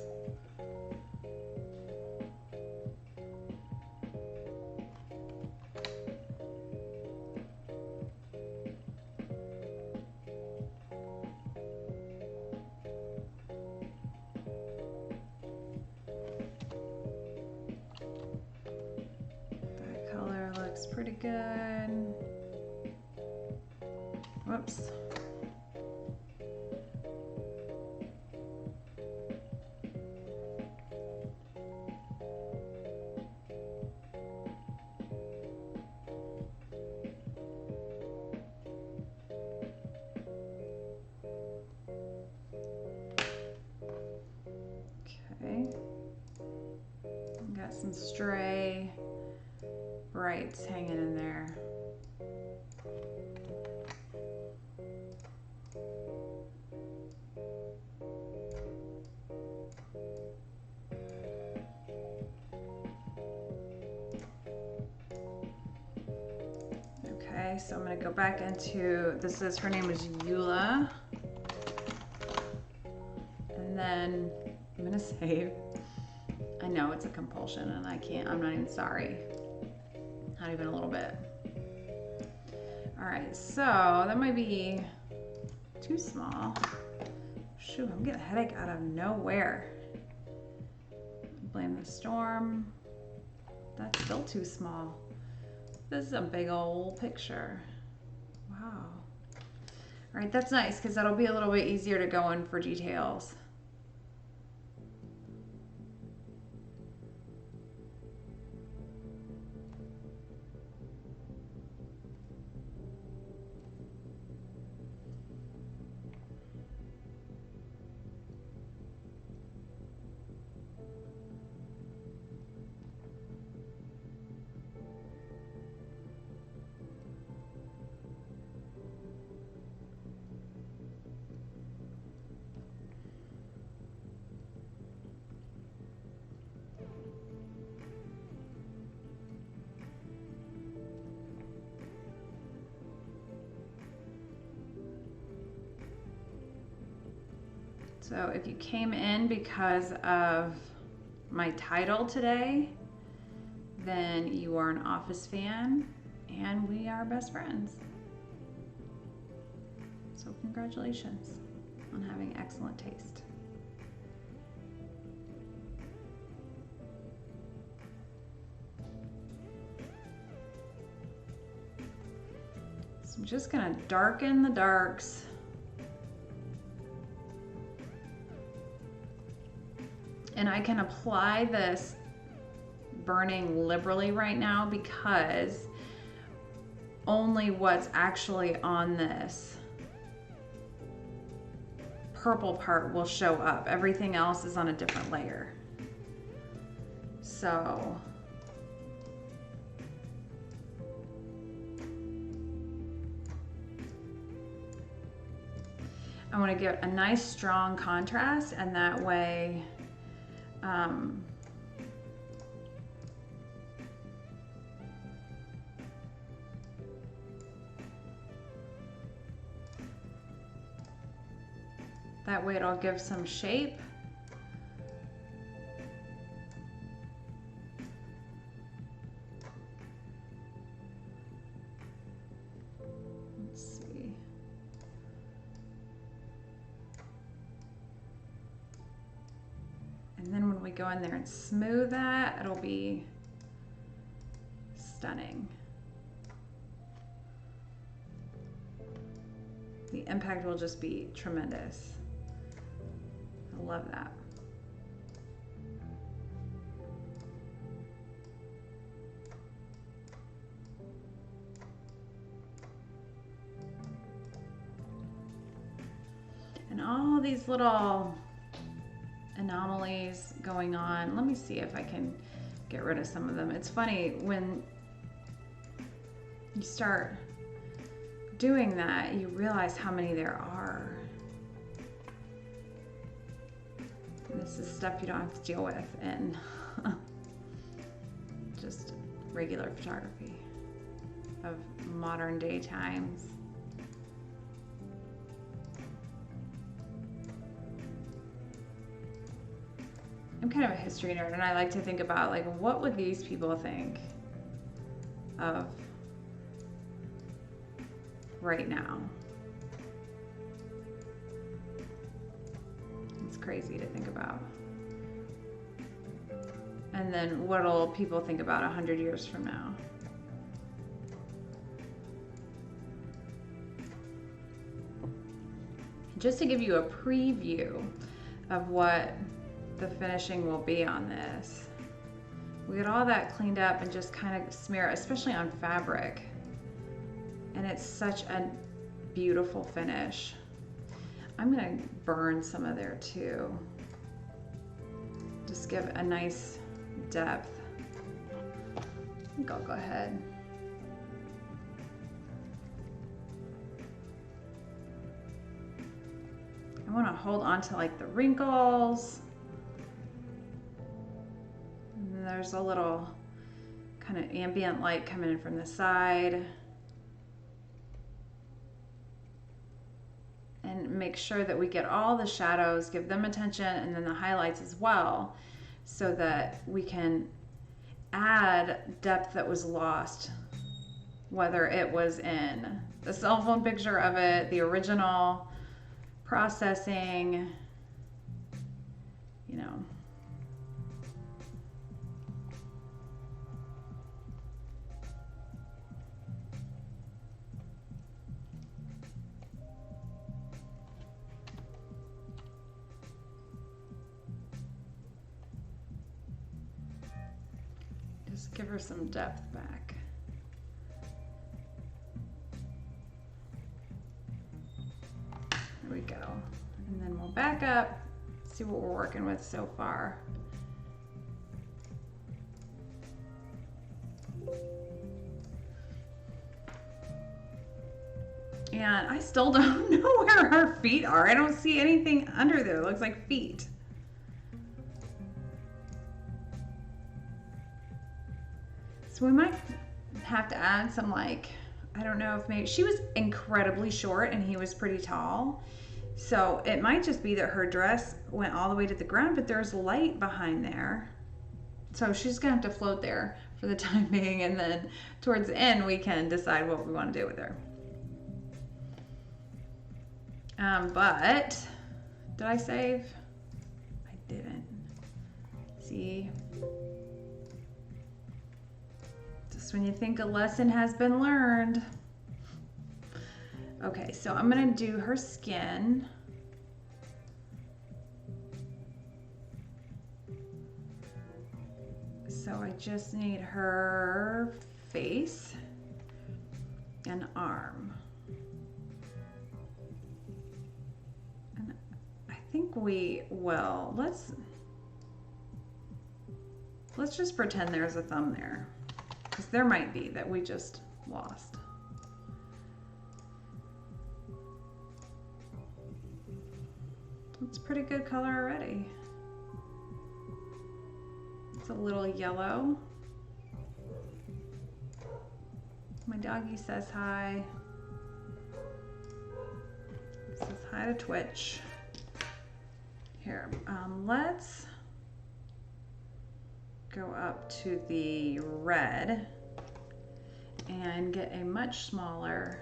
That color looks pretty good. Whoops. Okay. Got some stray brights hanging in there. Okay, so I'm gonna go back into, this is, her name is Eula. And then I'm gonna save. I know it's a compulsion and I can't, I'm not even sorry. Not even a little bit. All right, so that might be too small. Shoot, I'm getting a headache out of nowhere. Blame the storm. That's still too small. This is a big old picture. Wow. All right, that's nice because that'll be a little bit easier to go in for details. So if you came in because of my title today, then you are an Office fan. and we are best friends. So congratulations on having excellent taste. So I'm just gonna darken the darks. And I can apply this burning liberally right now because only what's actually on this purple part will show up. Everything else is on a different layer. So I want to get a nice strong contrast, and that way it'll give some shape. Let's see. And then when we go in there and smooth that, it'll be stunning. The impact will just be tremendous. I love that. And all these little anomalies going on. Let me see if I can get rid of some of them. It's funny when you start doing that, you realize how many there are. This is stuff you don't have to deal with in just regular photography of modern day times. I'm kind of a history nerd, and I like to think about, like, what would these people think of right now? It's crazy to think about. And then what'll people think about 100 years from now? Just to give you a preview of what the finishing will be on this, we get all that cleaned up and just kind of smear, especially on fabric. And it's such a beautiful finish. I'm gonna burn some of there too. Just give a nice depth. I think I'll go ahead. I wanna hold on to like the wrinkles. And then there's a little kind of ambient light coming in from the side. And make sure that we get all the shadows, give them attention, and then the highlights as well, so that we can add depth that was lost, whether it was in the cell phone picture of it, the original processing, you know. Just give her some depth back. There we go. And then we'll back up, see what we're working with so far. And I still don't know where her feet are. I don't see anything under there. It looks like feet. So we might have to add some, like, I don't know if maybe, she was incredibly short and he was pretty tall. So it might just be that her dress went all the way to the ground, but there's light behind there. So she's gonna have to float there. for the time being, and then towards the end we can decide what we want to do with her. But did I save? I didn't. See? Just when you think a lesson has been learned. Okay, so I'm gonna do her skin. So I just need her face and arm. And I think we will, let's just pretend there's a thumb there, because there might be that we just lost. It's pretty good color already. It's a little yellow. My doggy says hi. Says hi to Twitch. Here, let's go up to the red and get a much smaller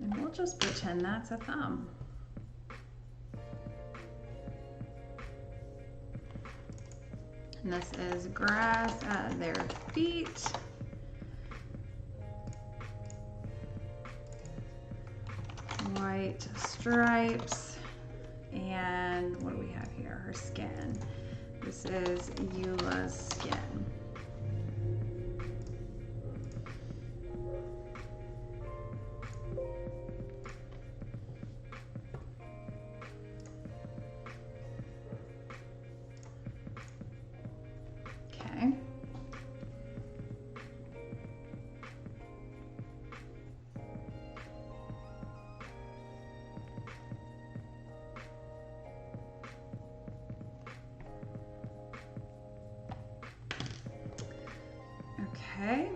and we'll just pretend that's a thumb. And this is grass at their feet. White stripes. And what do we have here? Her skin. This is Eula's skin. Okay. Okay.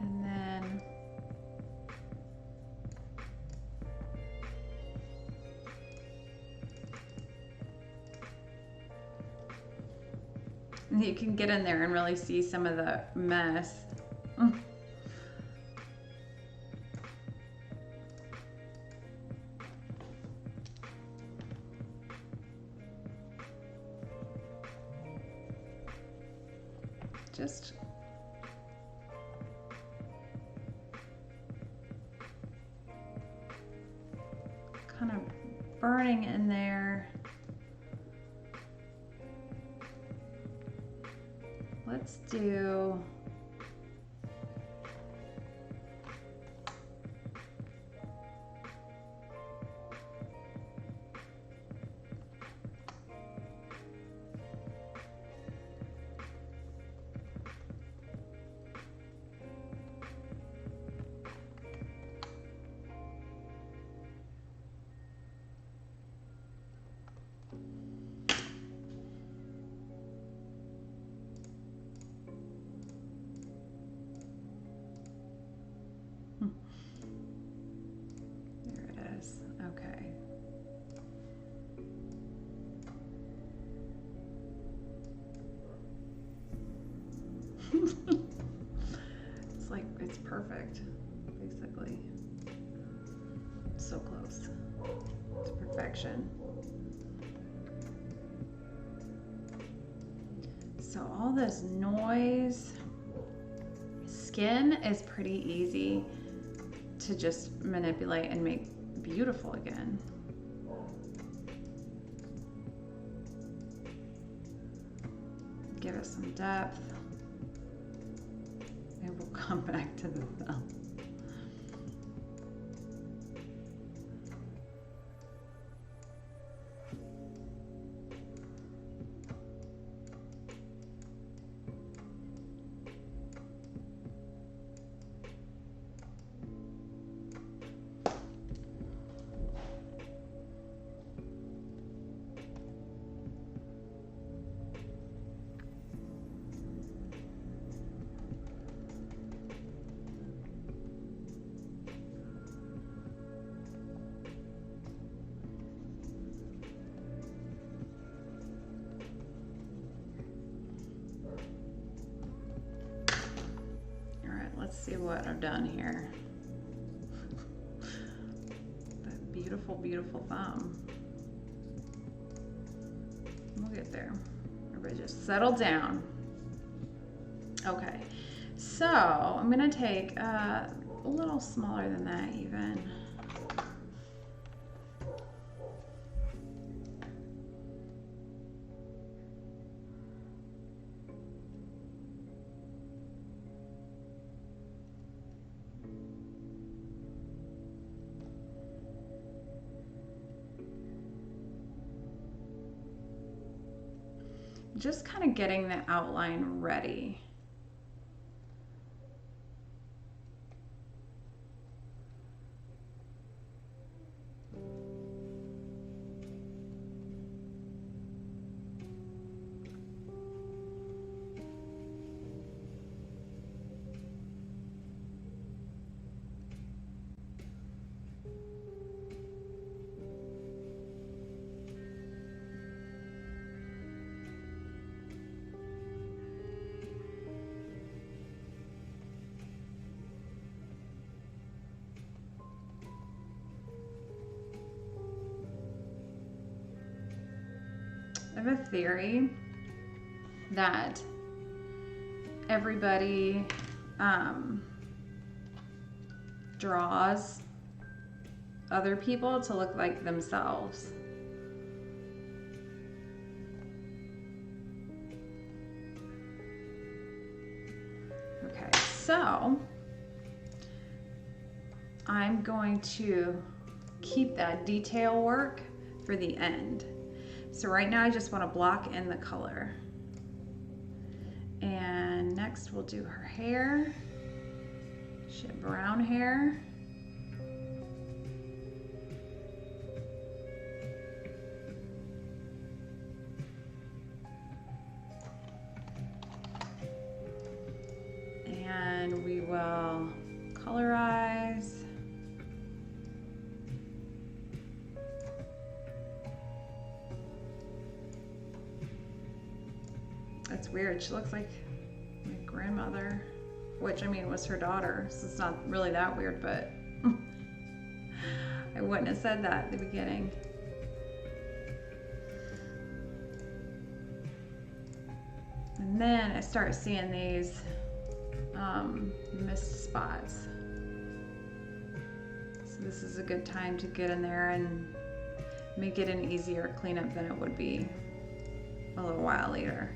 And then you can get in there and really see some of the mess. Just kind of burning in there. Let's do there it is. Okay. It's like, it's perfect, basically. So close to perfection. So all this noise, skin is pretty easy to just manipulate and make beautiful again. Give it some depth. And we'll come back to the thumb. let's see what I've done here. That beautiful, beautiful thumb. We'll get there. Everybody just settle down. Okay, so I'm gonna take a little smaller than that even. Just kind of getting the outline ready. I have a theory that everybody draws other people to look like themselves. Okay, so I'm going to keep that detail work for the end. So right now I just want to block in the color. And next we'll do her hair. She had brown hair. And we will colorize. That's weird. She looks like my grandmother, which I mean was her daughter, so it's not really that weird, but I wouldn't have said that at the beginning. And then I start seeing these mist spots. So this is a good time to get in there and make it an easier cleanup than it would be a little while later.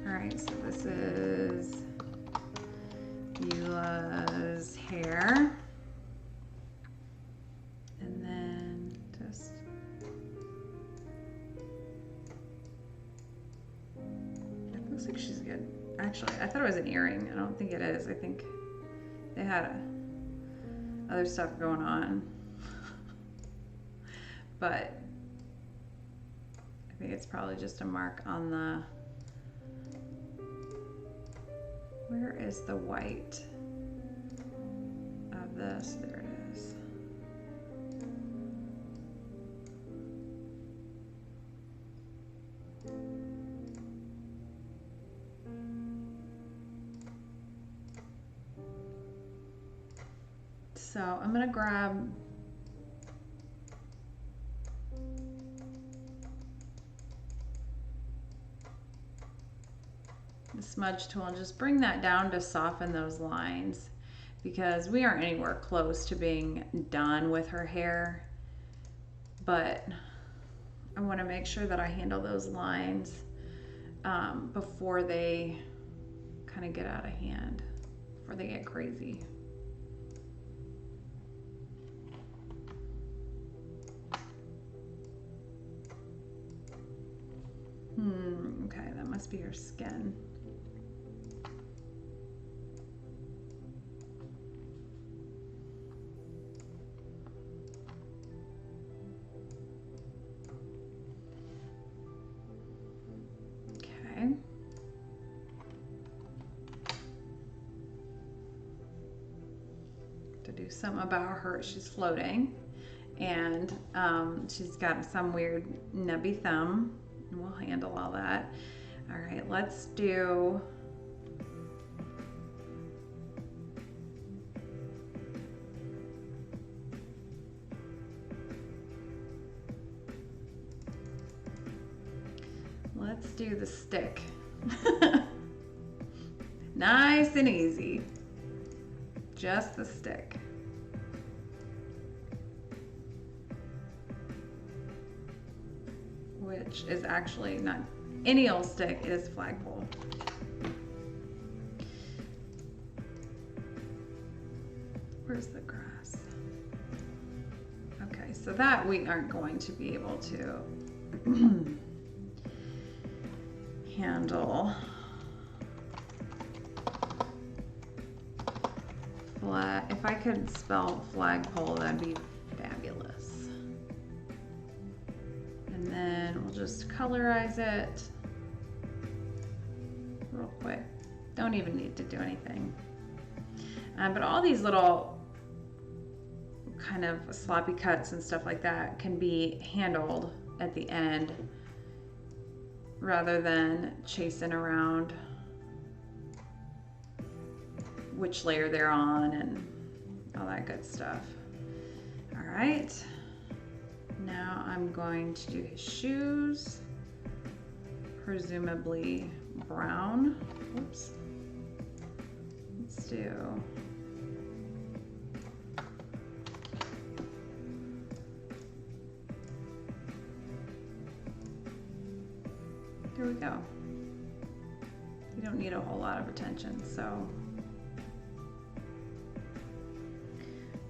Alright, so this is Beulah's hair. And then just it looks like she's good. Actually, I thought it was an earring. I don't think it is. I think they had other stuff going on. But I think it's probably just a mark on the... Where is the white of this? There it is. So I'm gonna grab the smudge tool and just bring that down to soften those lines, because we aren't anywhere close to being done with her hair, but I want to make sure that I handle those lines before they kind of get out of hand, before they get crazy. Okay, that must be her skin. Okay. do something about her. She's floating, and she's got some weird nubby thumb. And we'll handle all that. All right, let's do. Let's do the stick. Nice and easy. Just the stick. Which is actually not any old stick, it is flagpole. Where's the grass? Okay, so that we aren't going to be able to handle. If I could spell flagpole, that'd be fabulous. And then we'll just colorize it real quick. Don't even need to do anything. But all these little kind of sloppy cuts and stuff like that can be handled at the end rather than chasing around which layer they're on and all that good stuff. All right, now I'm going to do his shoes, presumably brown. Whoops. Let's do here we go. You don't need a whole lot of attention, so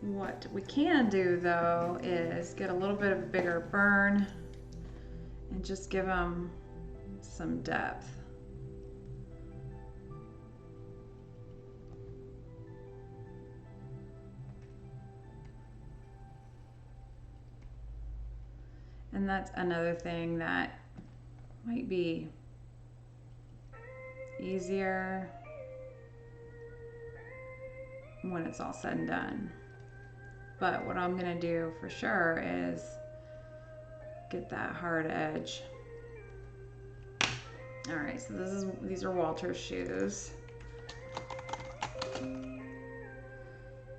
what we can do though is get a little bit of a bigger burn and just give them some depth. And that's another thing that might be easier when it's all said and done. But what I'm gonna do for sure is get that hard edge. All right, so these are Walter's shoes.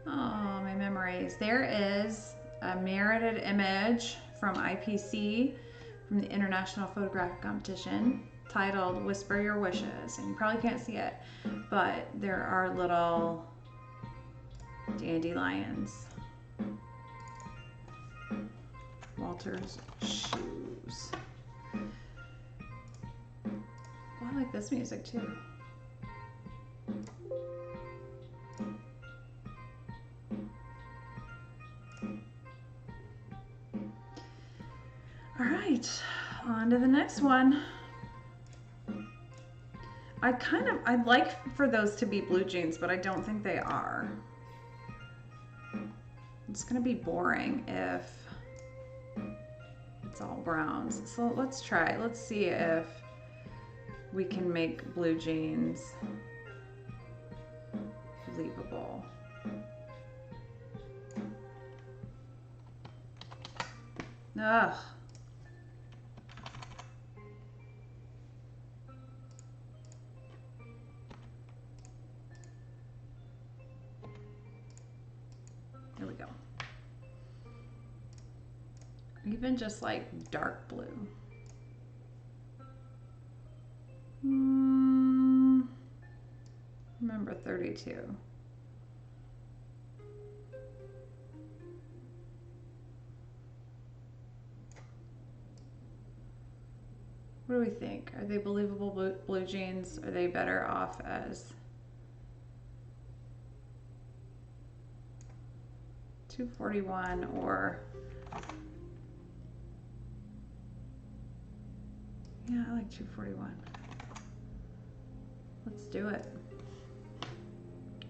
Oh, my memories. There is a merited image from IPC, from the International Photographic Competition, titled Whisper Your Wishes. And you probably can't see it, but there are little dandelions. Walter's shoes. Oh, I like this music too. All right, on to the next one. I'd like for those to be blue jeans, but I don't think they are. It's gonna be boring if it's all browns. So let's try. Let's see if we can make blue jeans believable. Ugh. There we go. Even just like dark blue. Remember 32. What do we think? Are they believable blue jeans? Are they better off as 241 or... Yeah, I like 241. Let's do it.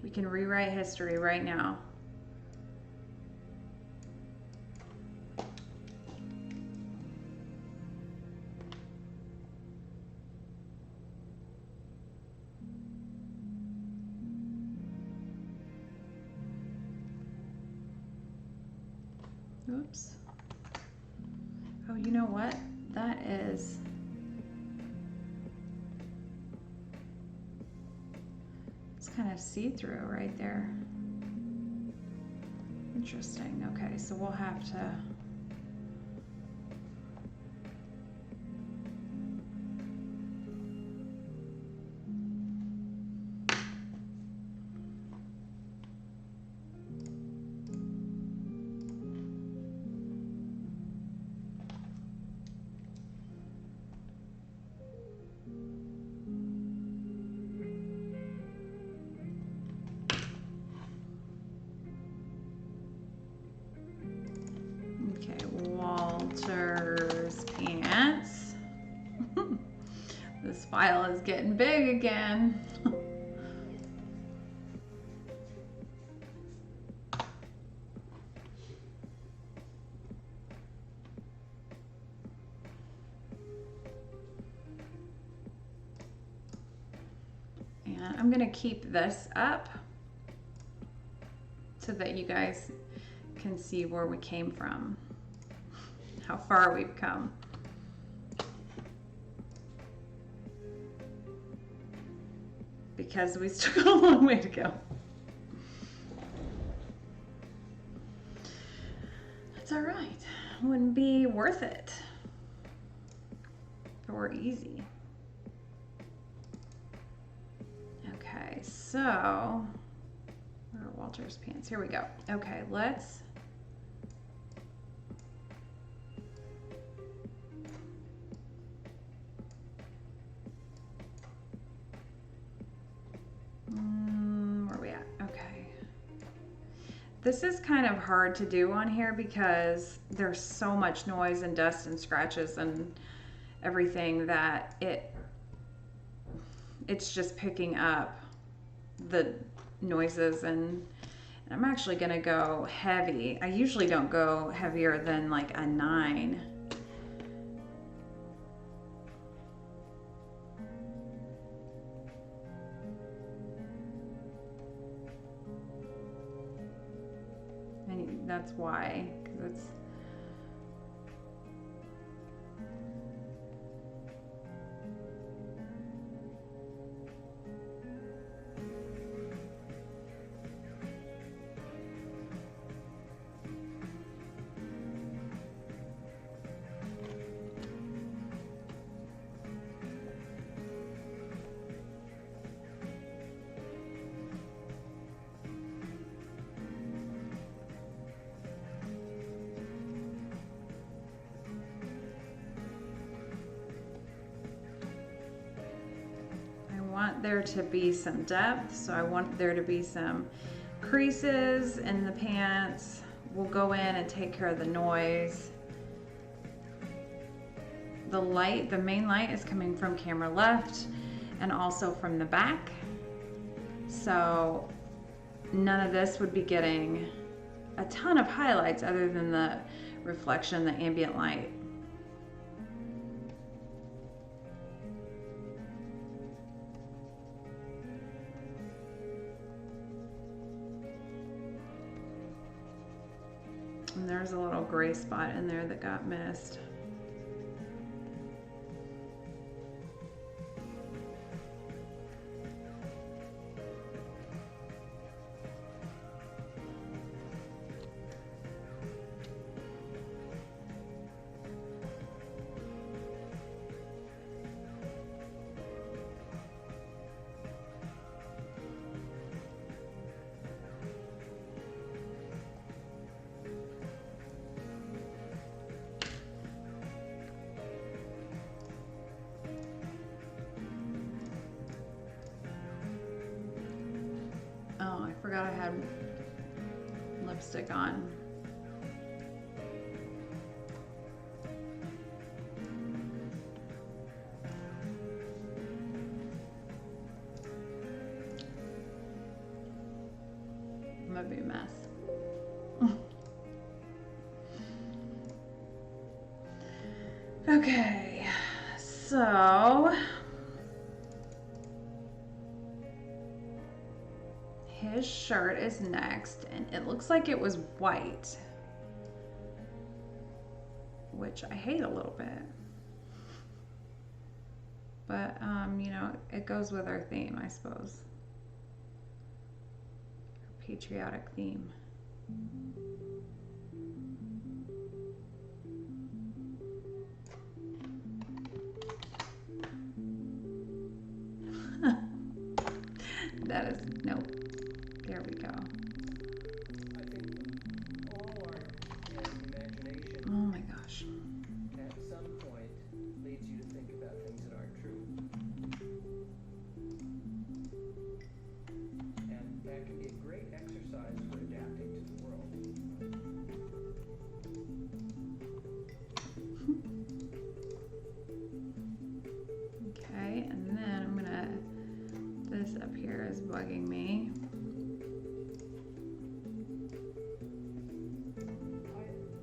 We can rewrite history right now. Oops. Oh, you know what? That is... It's kind of see-through right there. Interesting. Okay, so we'll have to... Okay, Walter's pants. This file is getting big again. And I'm gonna keep this up so that you guys can see where we came from, how far we've come. Because we still got a long way to go. That's all right. Wouldn't be worth it if it were easy. Okay, so where are Walter's pants? Here we go. Okay, let's where are we at? Okay. This is kind of hard to do on here because there's so much noise and dust and scratches and everything that it's just picking up the noises, and I'm actually gonna go heavy. I usually don't go heavier than like a 9. And that's why, because it's want there to be some depth, so I want there to be some creases in the pants. We'll go in and take care of the noise. The light, the main light is coming from camera left and also from the back. So none of this would be getting a ton of highlights other than the reflection, the ambient light. And there's a little gray spot in there that got missed. Oh, I forgot I had lipstick on. I'm gonna be a mess. Okay, so his shirt is next, and it looks like it was white. which I hate a little bit. But, you know, it goes with our theme, I suppose. Our patriotic theme. That is, nope. There we go. I think all art has imagination. Oh my gosh. At some point leads you to think about things that aren't true. And that can be a great exercise for adapting to the world. Okay, and then I'm gonna, this up here is bugging me.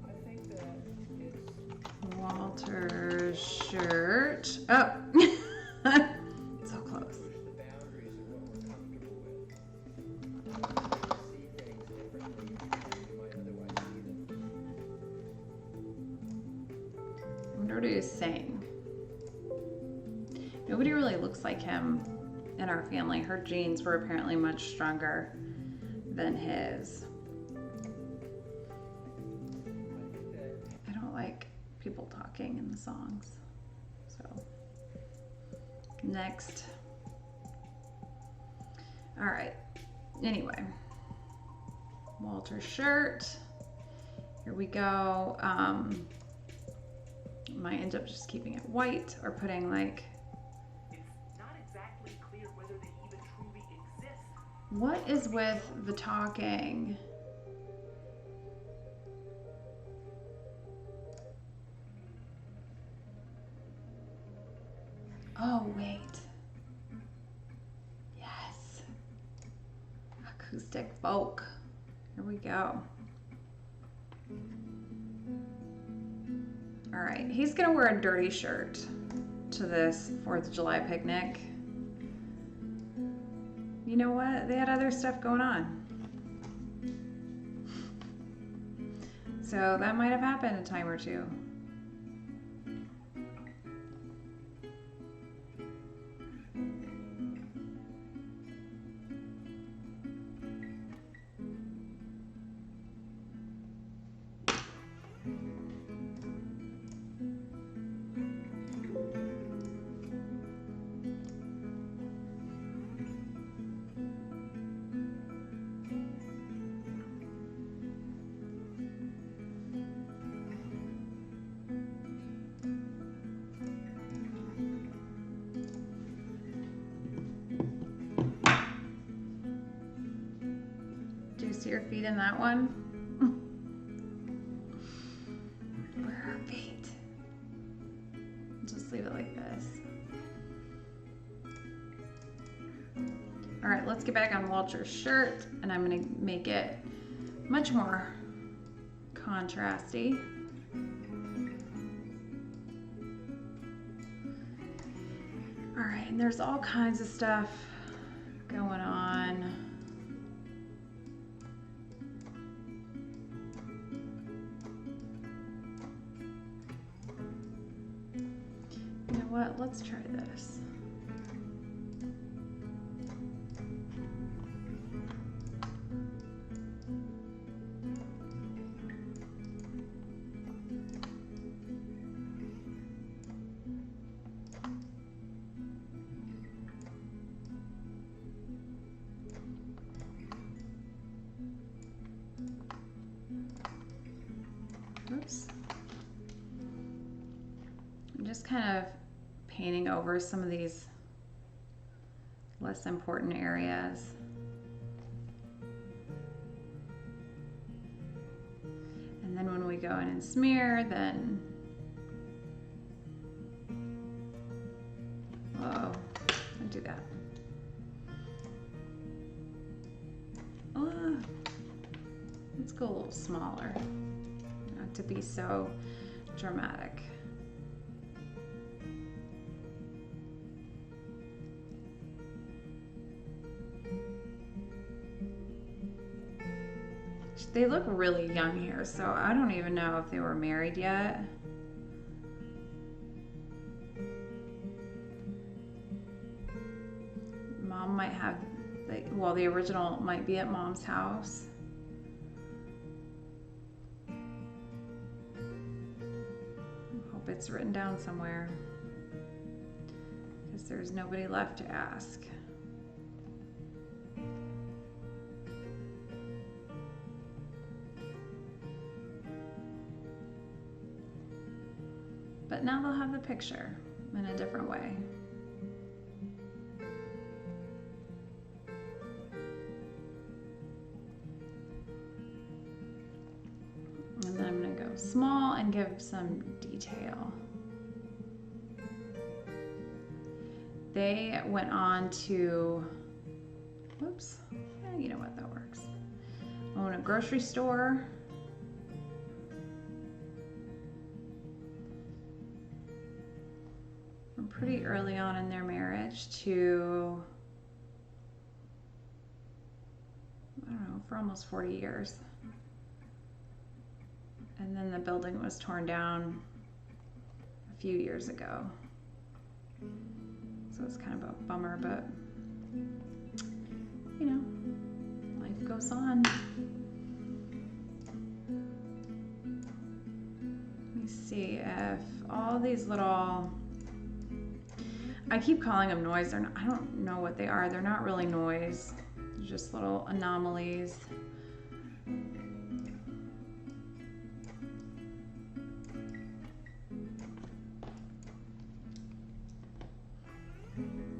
I think that it's Walter's shirt. Oh, so close. push the boundaries of what we're comfortable with. See things differently than you might otherwise see them. I wonder what he was saying. Nobody really looks like him in our family. Her genes were apparently much stronger than his. I think that I don't like people talking in the songs. So, next. All right. Anyway, Walter's shirt. Here we go. Might end up just keeping it white or putting like. It's not exactly clear whether they even truly exist. What is with the talking? Oh, wait. Yes. Acoustic folk. Here we go. All right, he's gonna wear a dirty shirt to this 4th of July picnic. You know what? They had other stuff going on. So that might have happened a time or two. Do you see her feet in that one? Where are her feet? Just leave it like this. All right, let's get back on Walter's shirt, and I'm gonna make it much more contrasty. All right, and there's all kinds of stuff going on. You know what? Let's try this. Oops. I'm just kind of painting over some of these less important areas. And then when we go in and smear, then, whoa, don't do that. Let's go a little smaller, not to be so dramatic. They look really young here, so I don't even know if they were married yet. Mom might have, well, the original might be at Mom's house. Hope it's written down somewhere, because there's nobody left to ask. But now they'll have the picture in a different way. And then I'm going to go small and give some detail. They went on to, whoops, you know what, that works. Own a grocery store. From pretty early on in their marriage to, I don't know, for almost 40 years. And then the building was torn down a few years ago. So it's kind of a bummer, but you know, life goes on. Let me see if all these little, I keep calling them noise. They're not, I don't know what they are. They're not really noise. They're just little anomalies.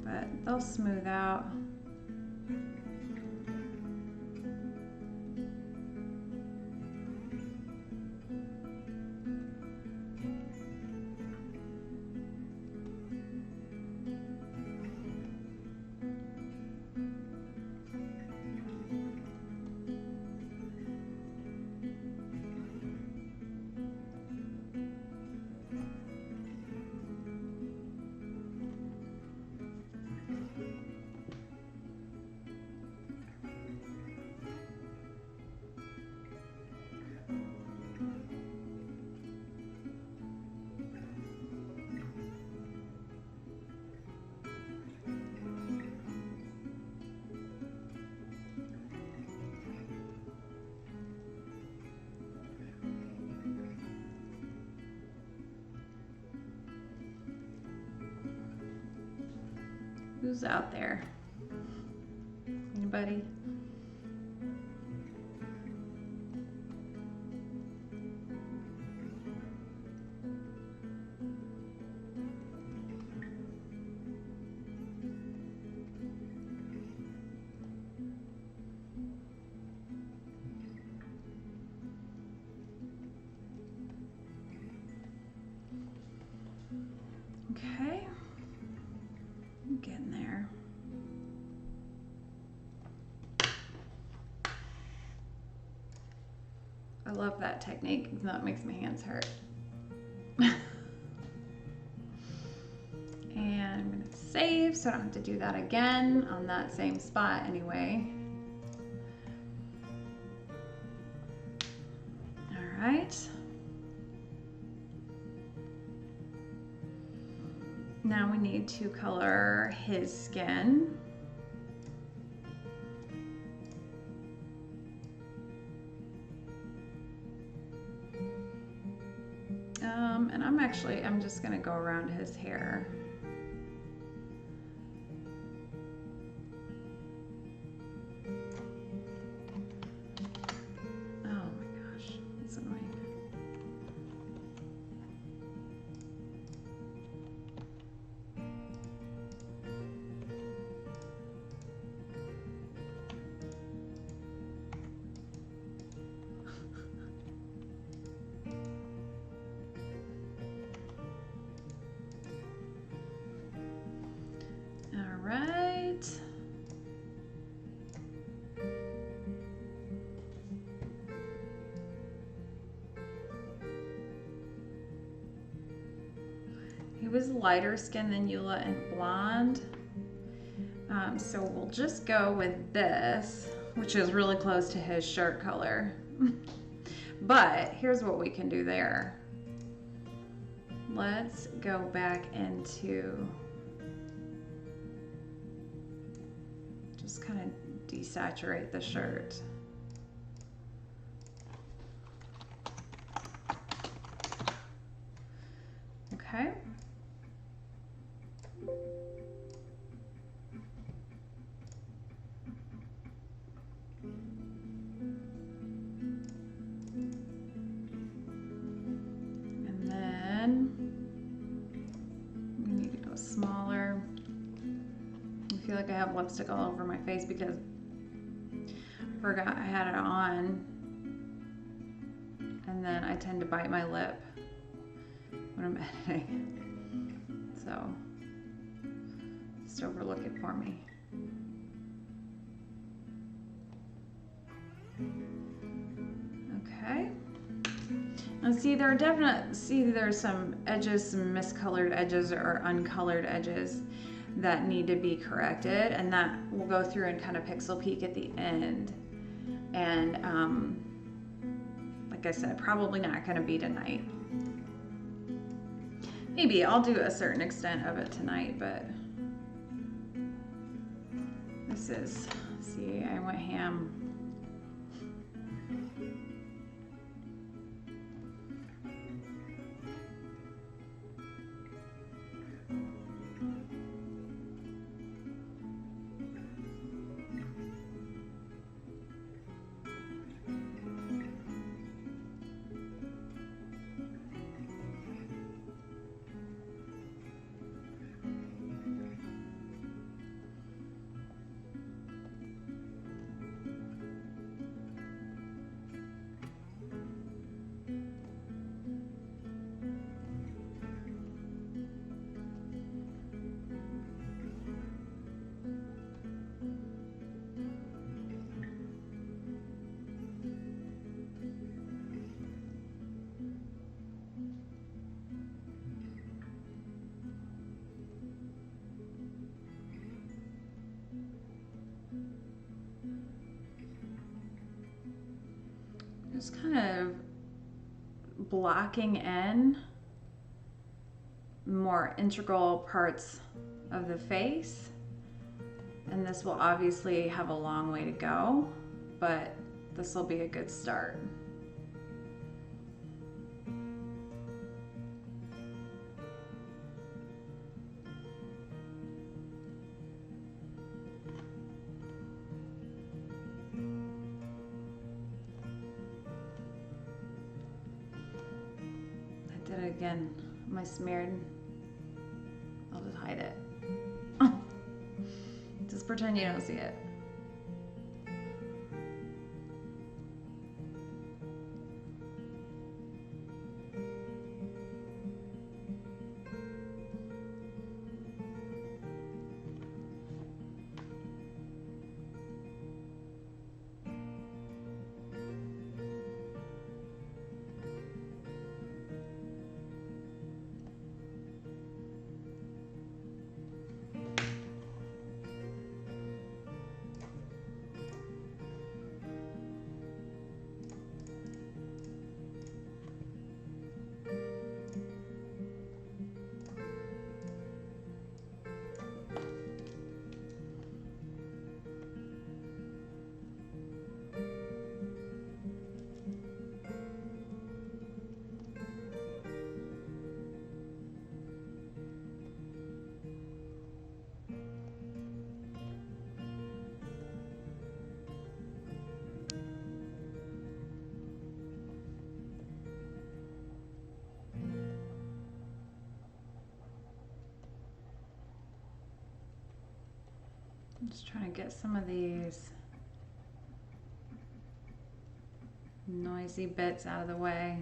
But they'll smooth out. Who's out there? Anybody? Okay. I'm getting there. I love that technique. That makes my hands hurt. And I'm going to save so I don't have to do that again on that same spot anyway. All right. Now we need to color his skin. And I'm just gonna go around his hair. Oh my gosh, that's annoying. All right. He was lighter skinned than Eula and blonde. So we'll just go with this, which is really close to his shirt color. But here's what we can do there. Let's go back into Just kind of desaturate the shirt. Okay. And then we need to go smaller. I feel like I have lipstick all over my face because I forgot I had it on. And then I tend to bite my lip when I'm editing. So just overlook it for me. Okay. And see, there's some edges, some miscolored edges or uncolored edges that need to be corrected, and that we'll go through and kind of pixel peek at the end. And like I said, probably not going to be tonight. Maybe I'll do a certain extent of it tonight, but this is, see, I went ham. Just kind of blocking in more integral parts of the face. And this will obviously have a long way to go, but this will be a good start. Did it again. Am I smeared? I'll just hide it. Just pretend you don't see it. I'm just trying to get some of these noisy bits out of the way.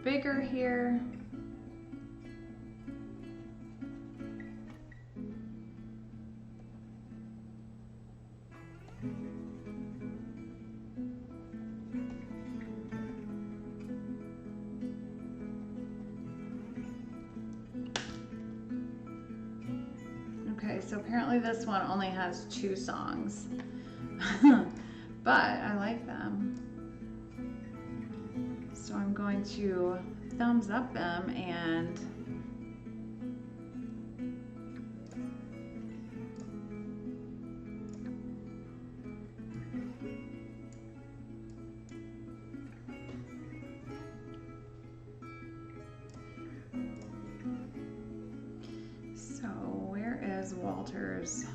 Bigger here. Okay, so apparently this one only has 2 songs, but I like them. So I'm going to thumbs up them and so where is Walter's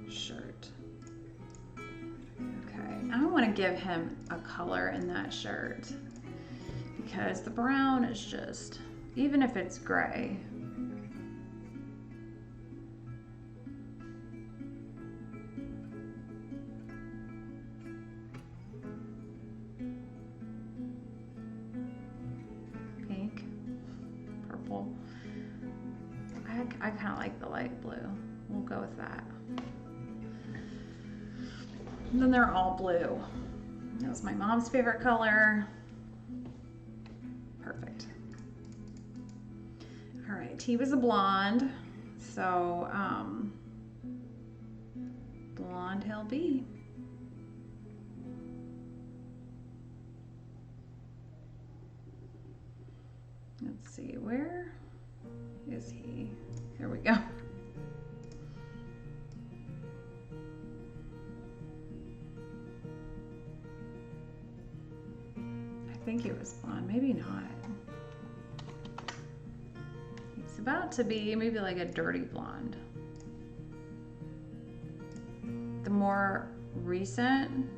shirt? Okay, I want to give him a color in that shirt because the brown is just, even if it's gray. Pink, purple. I kind of like the light blue. We'll go with that. And then they're all blue. That was my mom's favorite color. Perfect. All right, he was a blonde, so blonde he'll be. Let's see, where is he? Here we go. I think he was blonde, maybe not. He's about to be maybe like a dirty blonde. The more recent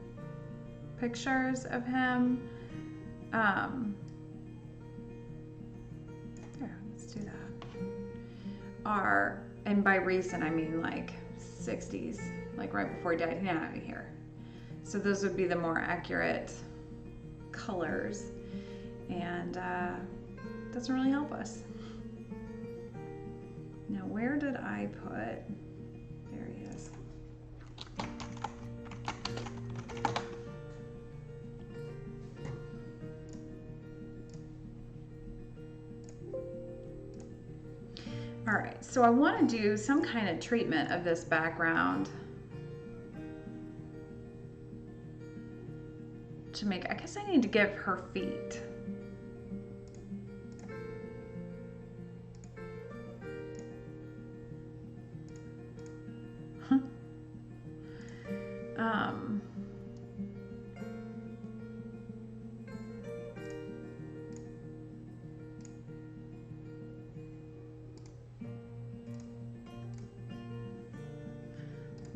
pictures of him, here, let's do that, are, and by recent I mean like 60s, like right before he died, yeah, here. So those would be the more accurate colors, and doesn't really help us. Now where did I put, there he is. All right, so I want to do some kind of treatment of this background to make, I guess I need to give her feet. Huh.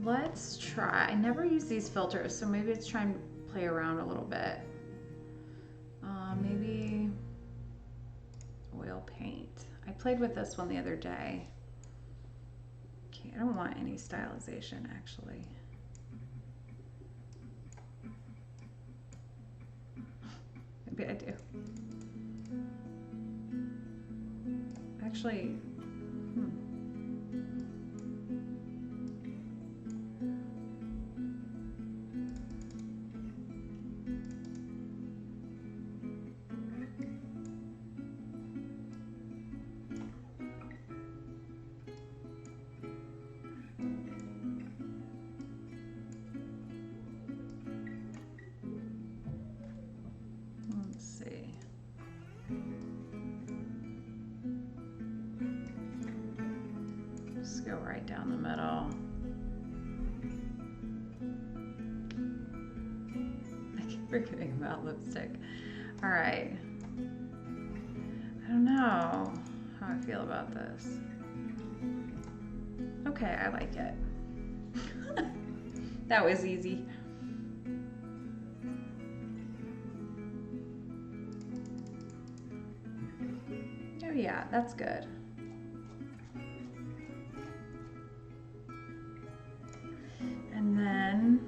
Let's try, I never use these filters, so maybe it's trying to play around a little bit. Maybe oil paint. I played with this one the other day. Okay, I don't want any stylization actually. Maybe I do. Actually, let's see. Just go right down the middle. I keep forgetting about lipstick. All right. I don't know how I feel about this. Okay, I like it. That was easy. Oh yeah, that's good. And then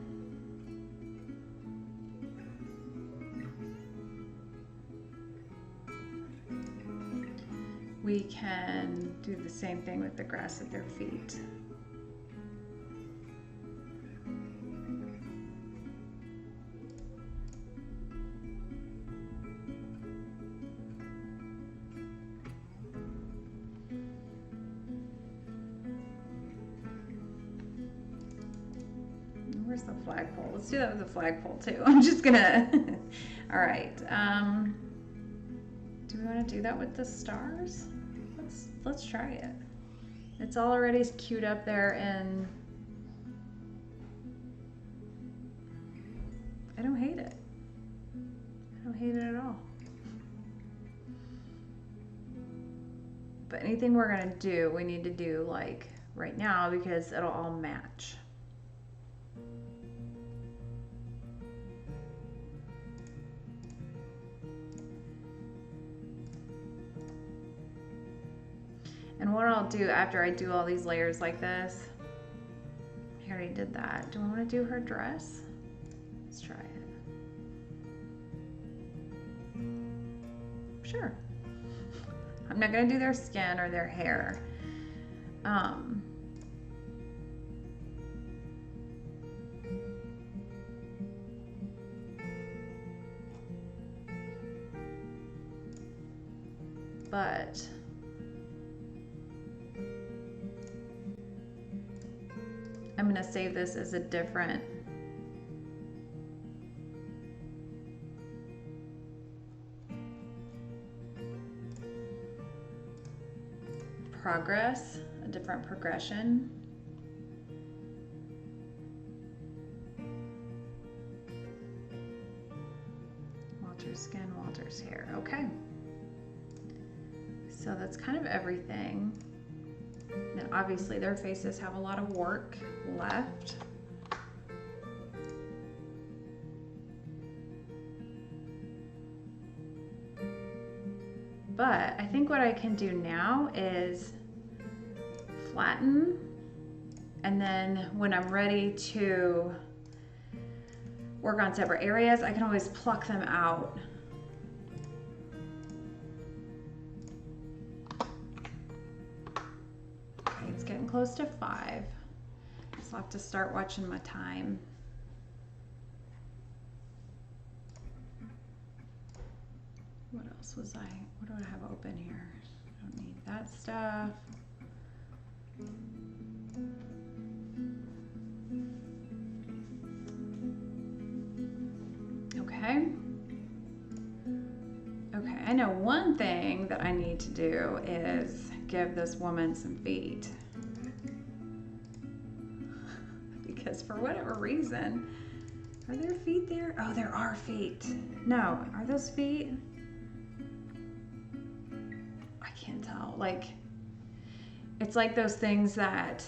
we can do the same thing with the grass at their feet. Where's the flagpole? Let's do that with the flagpole too. I'm just gonna. All right. Do we want to do that with the stars? Let's try it. It's already queued up there, and I don't hate it. I don't hate it at all. But anything we're gonna do, we need to do like right now because it'll all match. And what I'll do after I do all these layers like this, I already did that. Do I want to do her dress? Let's try it. Sure. I'm not going to do their skin or their hair. But I'm going to save this as a different progress, a different progression. Walter's skin, Walter's hair. Okay. So that's kind of everything. And obviously their faces have a lot of work left. But I think what I can do now is flatten, and then when I'm ready to work on separate areas, I can always pluck them out. Okay, it's getting close to 5. So I'll have to start watching my time. What else was what do I have open here? I don't need that stuff. Okay. Okay, I know one thing that I need to do is give this woman some feet. Because for whatever reason, are there feet there? Oh, there are feet. No, are those feet? I can't tell. Like, it's like those things that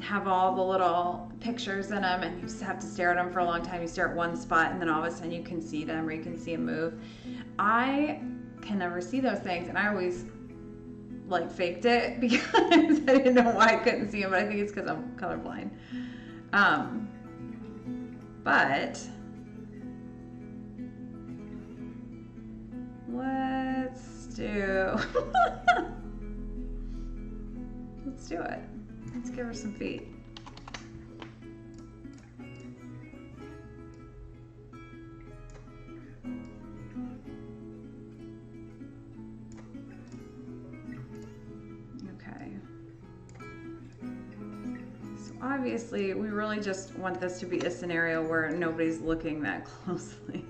have all the little pictures in them and you just have to stare at them for a long time. You stare at one spot and then all of a sudden you can see them, or you can see them move. I can never see those things, and I always like faked it because I didn't know why I couldn't see them, but I think it's because I'm colorblind. But let's do let's do it. Let's give her some feet. Okay. So obviously, we really just want this to be a scenario where nobody's looking that closely.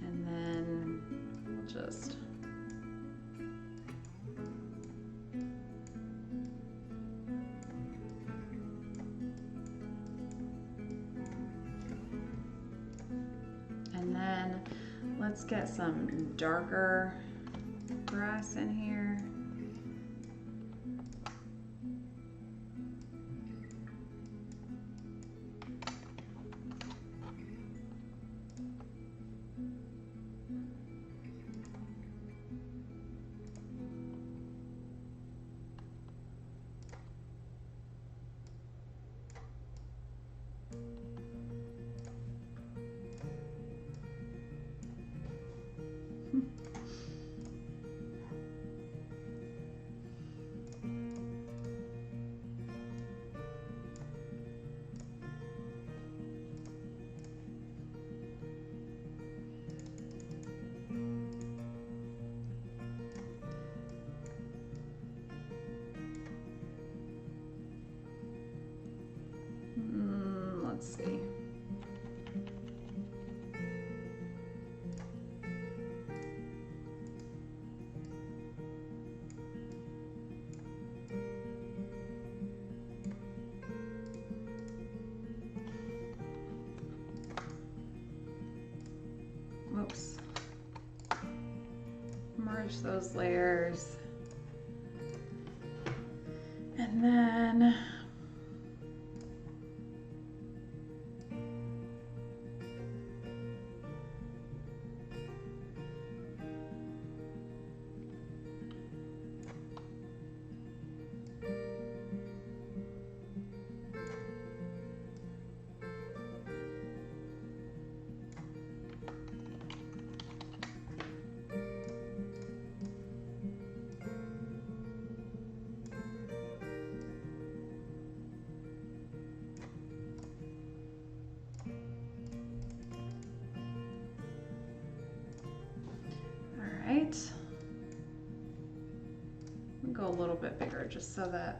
And then we'll just let's get some darker grass in here. Let's see. Whoops. Merge those layers. And then go a little bit bigger just so that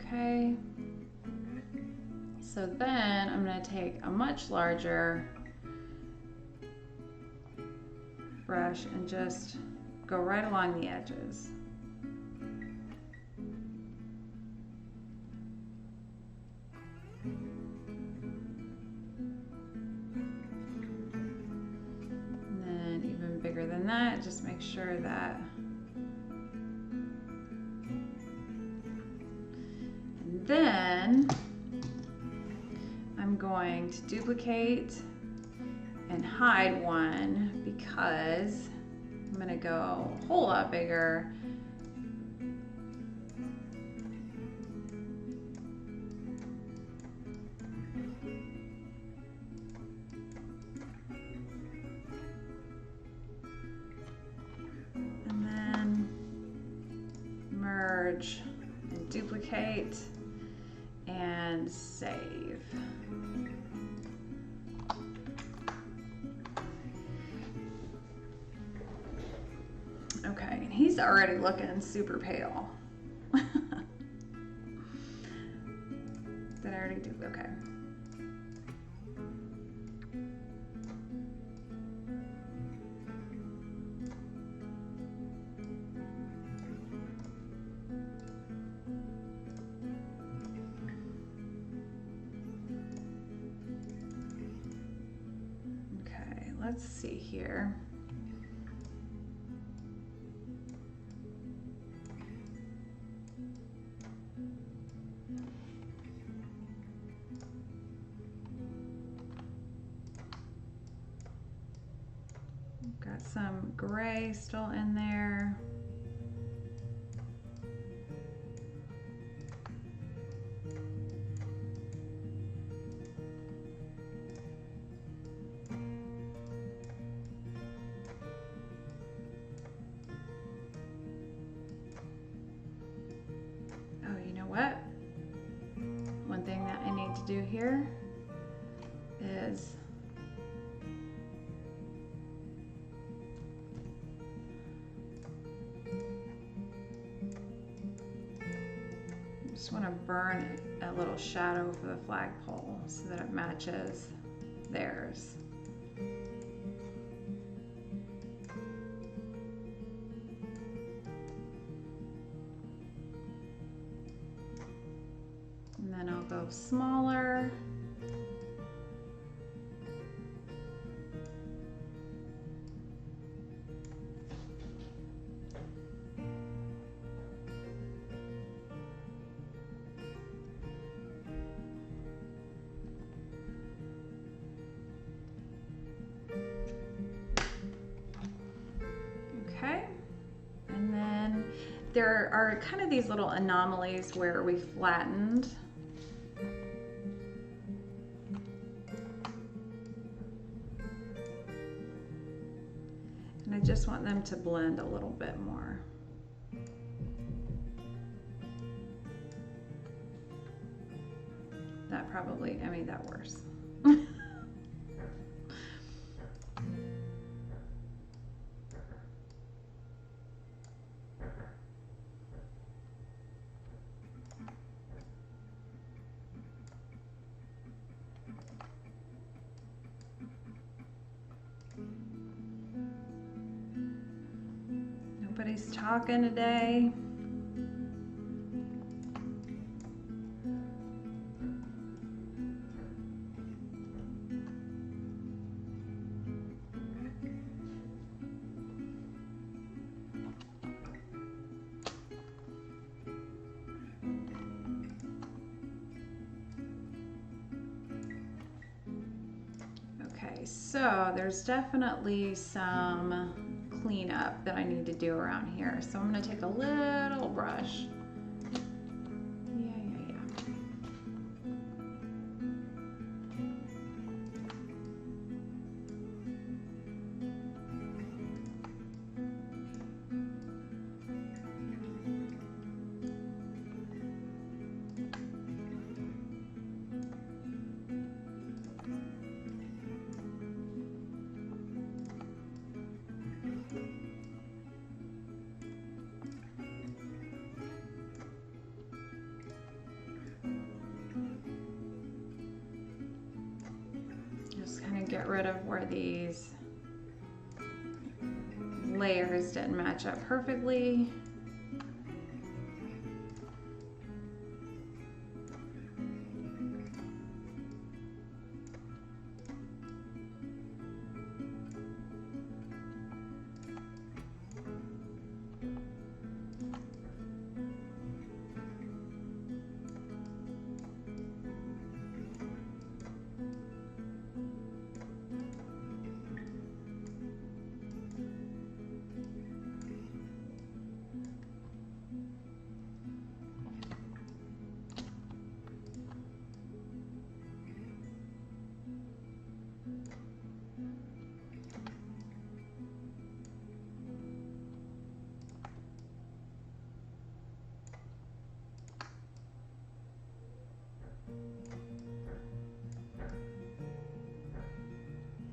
okay. So then I'm going to take a much larger brush and just go right along the edges. And then even bigger than that, just make sure that then I'm going to duplicate and hide one because I'm going to go a whole lot bigger. And then merge and duplicate and save. Okay, and he's already looking super pale. Did I already do? Okay. Let's see here. Got some gray still in there. What? One thing that I need to do here is I just want to burn a little shadow for the flagpole so that it matches theirs. And then I'll go smaller. Okay, and then there are kind of these little anomalies where we flattened. I just want them to blend a little bit more. That probably, I made that worse. Nobody's talking today. Okay, so there's definitely some cleanup that I need to do around here. So I'm going to take a little brush. Yeah. Just kind of get rid of where these layers didn't match up perfectly.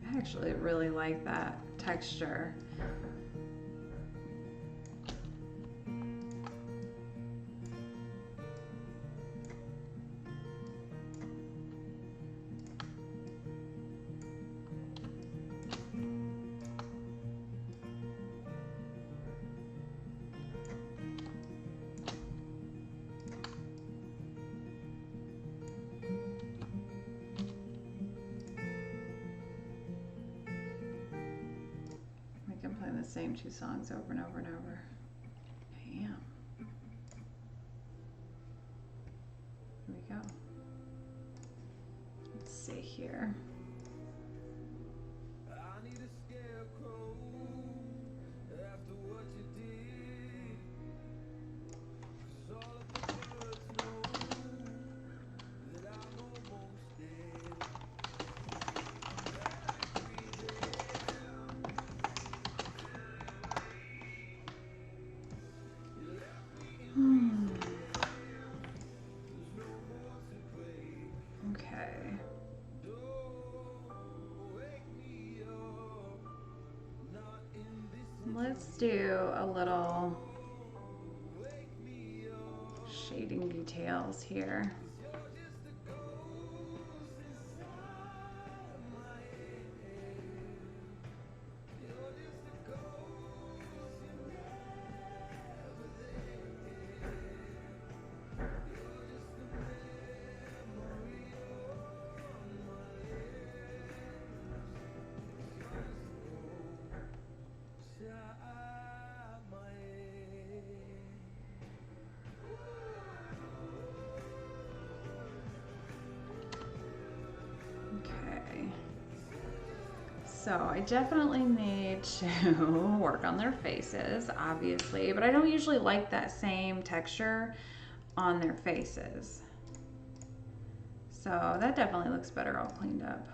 I actually really like that texture. I'm playing the same two songs over and over and over. I am. Here we go. Let's see here. I need a scarecrow after what you did. 'Cause all of the birds know that I'm almost dead. Okay. Let's do a little shading details here. Okay. So I definitely need to work on their faces, obviously, but I don't usually like that same texture on their faces. So that definitely looks better all cleaned up.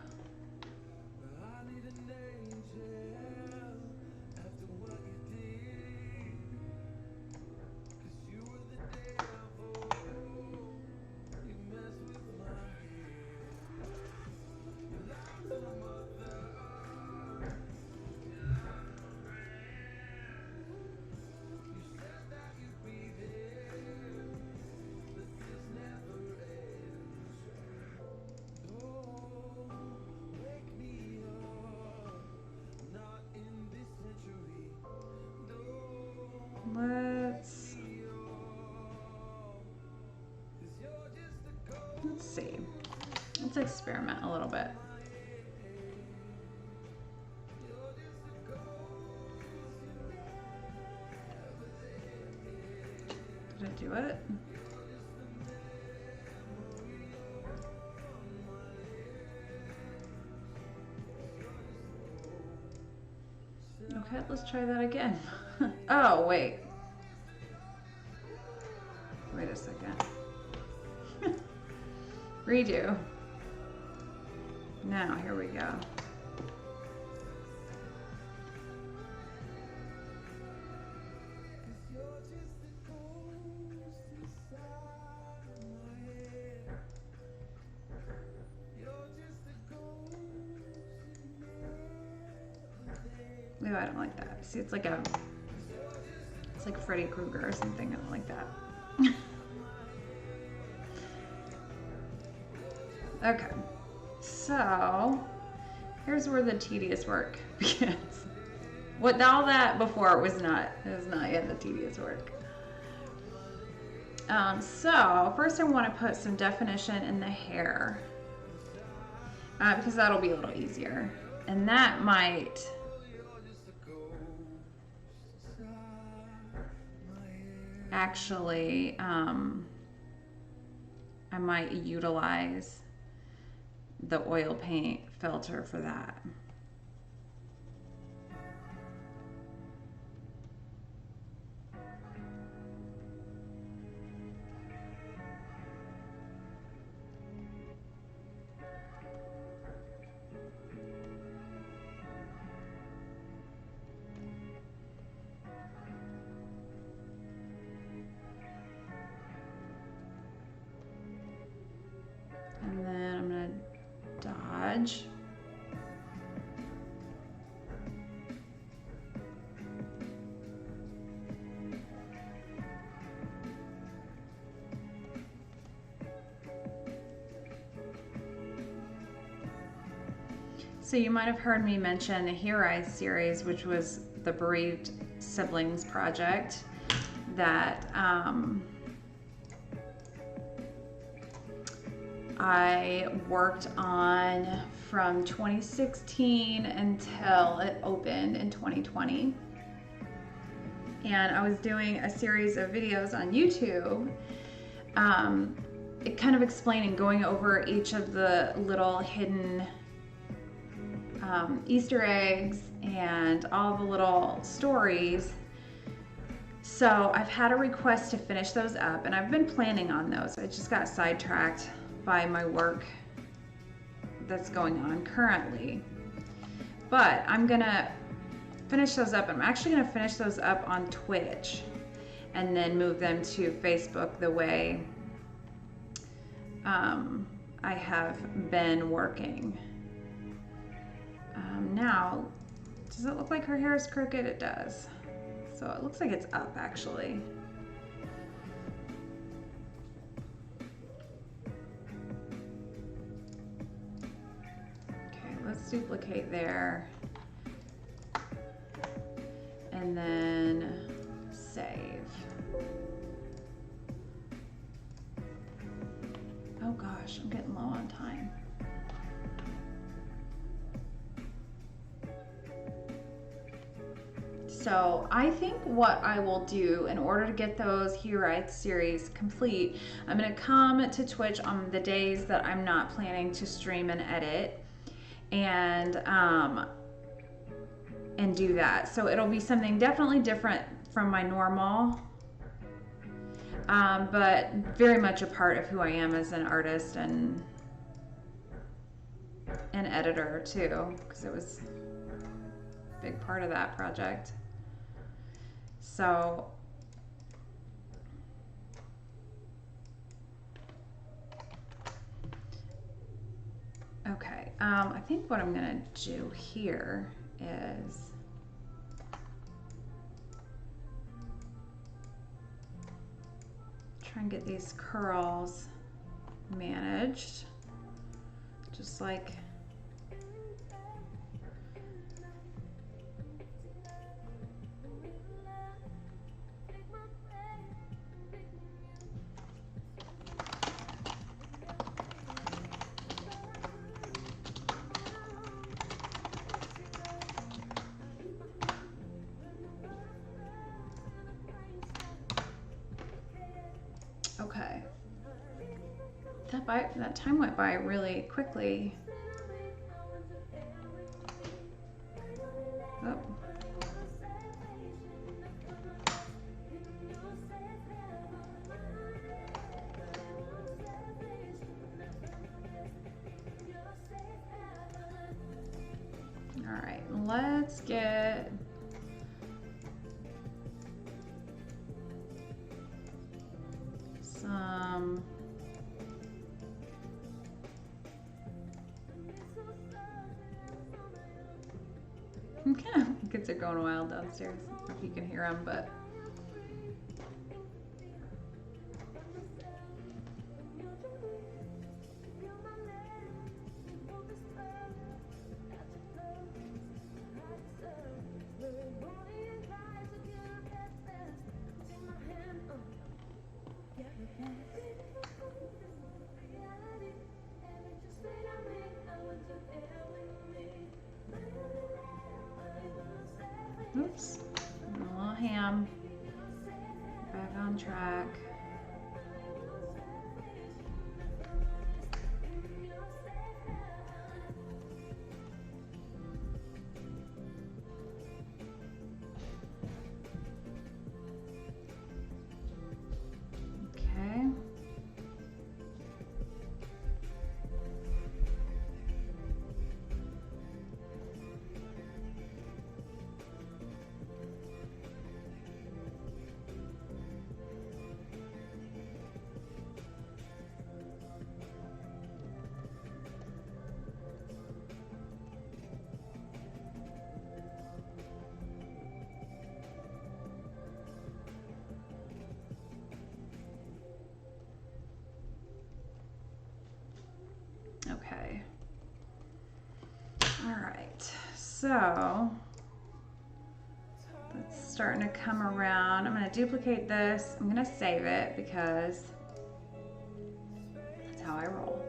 experiment a little bit. Did it do it? Okay, let's try that again. Oh, wait. Wait a second. Redo. Now, here we go. No, I don't like that. See, it's like Freddy Krueger or something. I don't like that. Okay, so here's where the tedious work begins. What all that before it was not yet the tedious work. So first I want to put some definition in the hair because that'll be a little easier, and that might actually I might utilize the oil paint filter for that. And then I'm gonna dodge. So you might have heard me mention the Here I series, which was the bereaved siblings project that I worked on from 2016 until it opened in 2020. And I was doing a series of videos on YouTube, kind of explaining, going over each of the little hidden Easter eggs and all the little stories. So I've had a request to finish those up, and I've been planning on those. I just got sidetracked by my work that's going on currently. But I'm gonna finish those up. I'm actually gonna finish those up on Twitch and then move them to Facebook the way I have been working. Now, does it look like her hair is crooked? It does. So it looks like it's up actually. Okay, let's duplicate there. And then save. Oh gosh, I'm getting low on time. So I think what I will do in order to get those Here I series complete, I'm gonna come to Twitch on the days that I'm not planning to stream and edit, and do that. So it'll be something definitely different from my normal, but very much a part of who I am as an artist and an editor too, because it was a big part of that project. So okay, I think what I'm gonna do here is try and get these curls managed, just like that time went by really quickly. Oh. All right, let's get some kids are going wild downstairs. I don't know if you can hear them, but oops, a little ham. Back on track. Okay. Okay. All right. So it's starting to come around. I'm going to duplicate this. I'm going to save it because that's how I roll.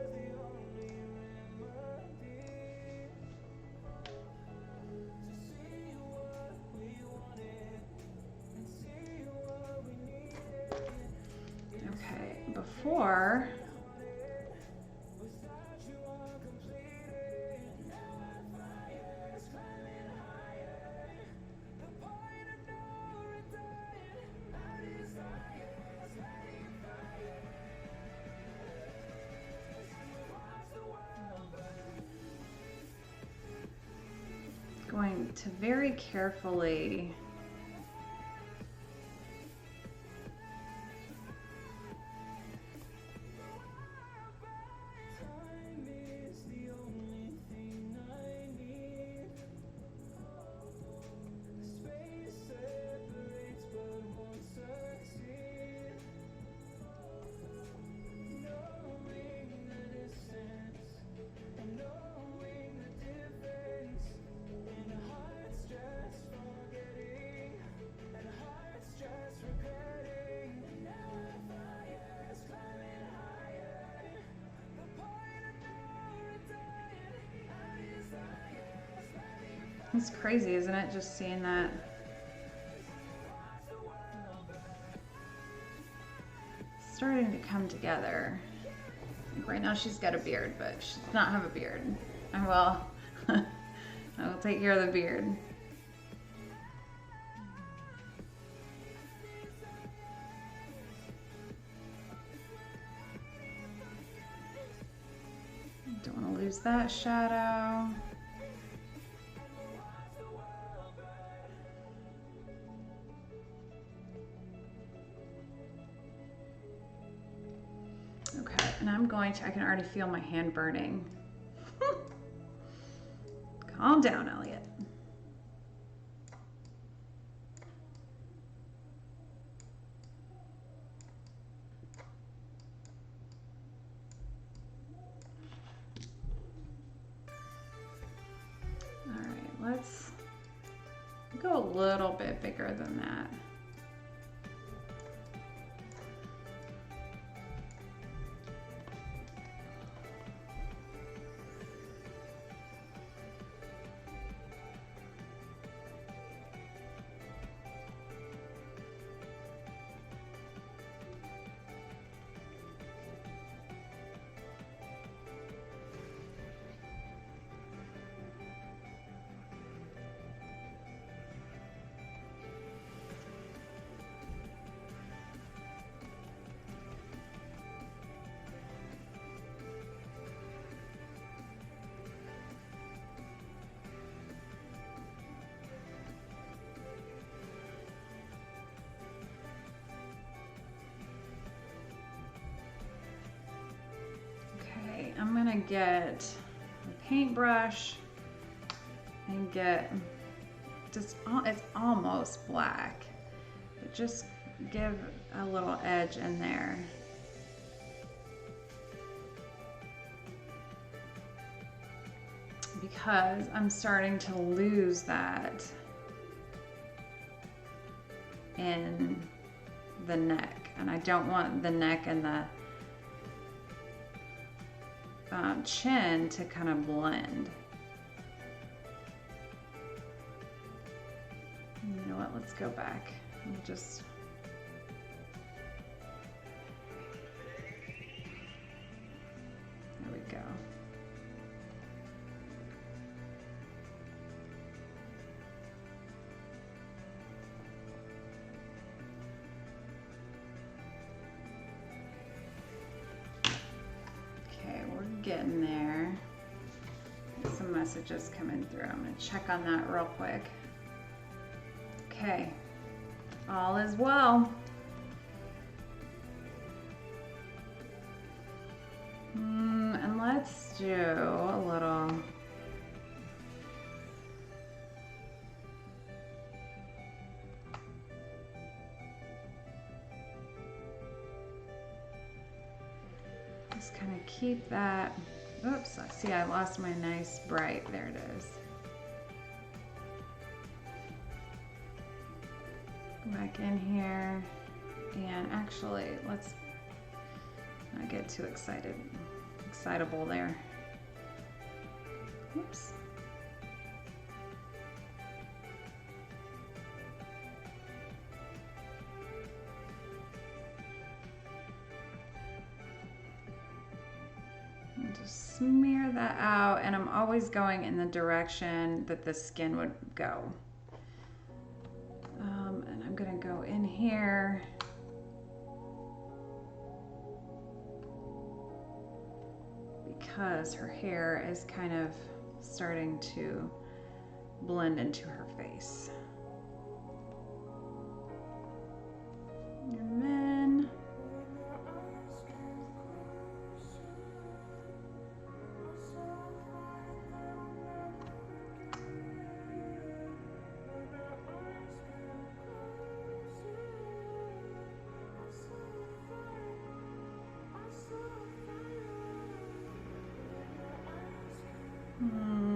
Okay. Before going to very carefully it's crazy, isn't it? Just seeing that. It's starting to come together. Like right now she's got a beard, but she does not have a beard. I will. I will take care of the beard. Don't want to lose that shadow. Okay, and I'm going to, I can already feel my hand burning. Calm down, Elliot. All right, let's go a little bit bigger than that. get a paintbrush and get just, it's almost black, but just give a little edge in there. Because I'm starting to lose that in the neck, and I don't want the neck and the chin to kind of blend. You know what, let's go back and just there we go. Getting there. Some messages coming through. I'm going to check on that real quick. Okay, all is well. And let's do a little just kind of keep that. Oops, see, I lost my nice bright. There it is. Go back in here, and actually, let's not get too excitable there. Oops. Just smear that out, and I'm always going in the direction that the skin would go. And I'm gonna go in here. Because her hair is kind of starting to blend into her face. And then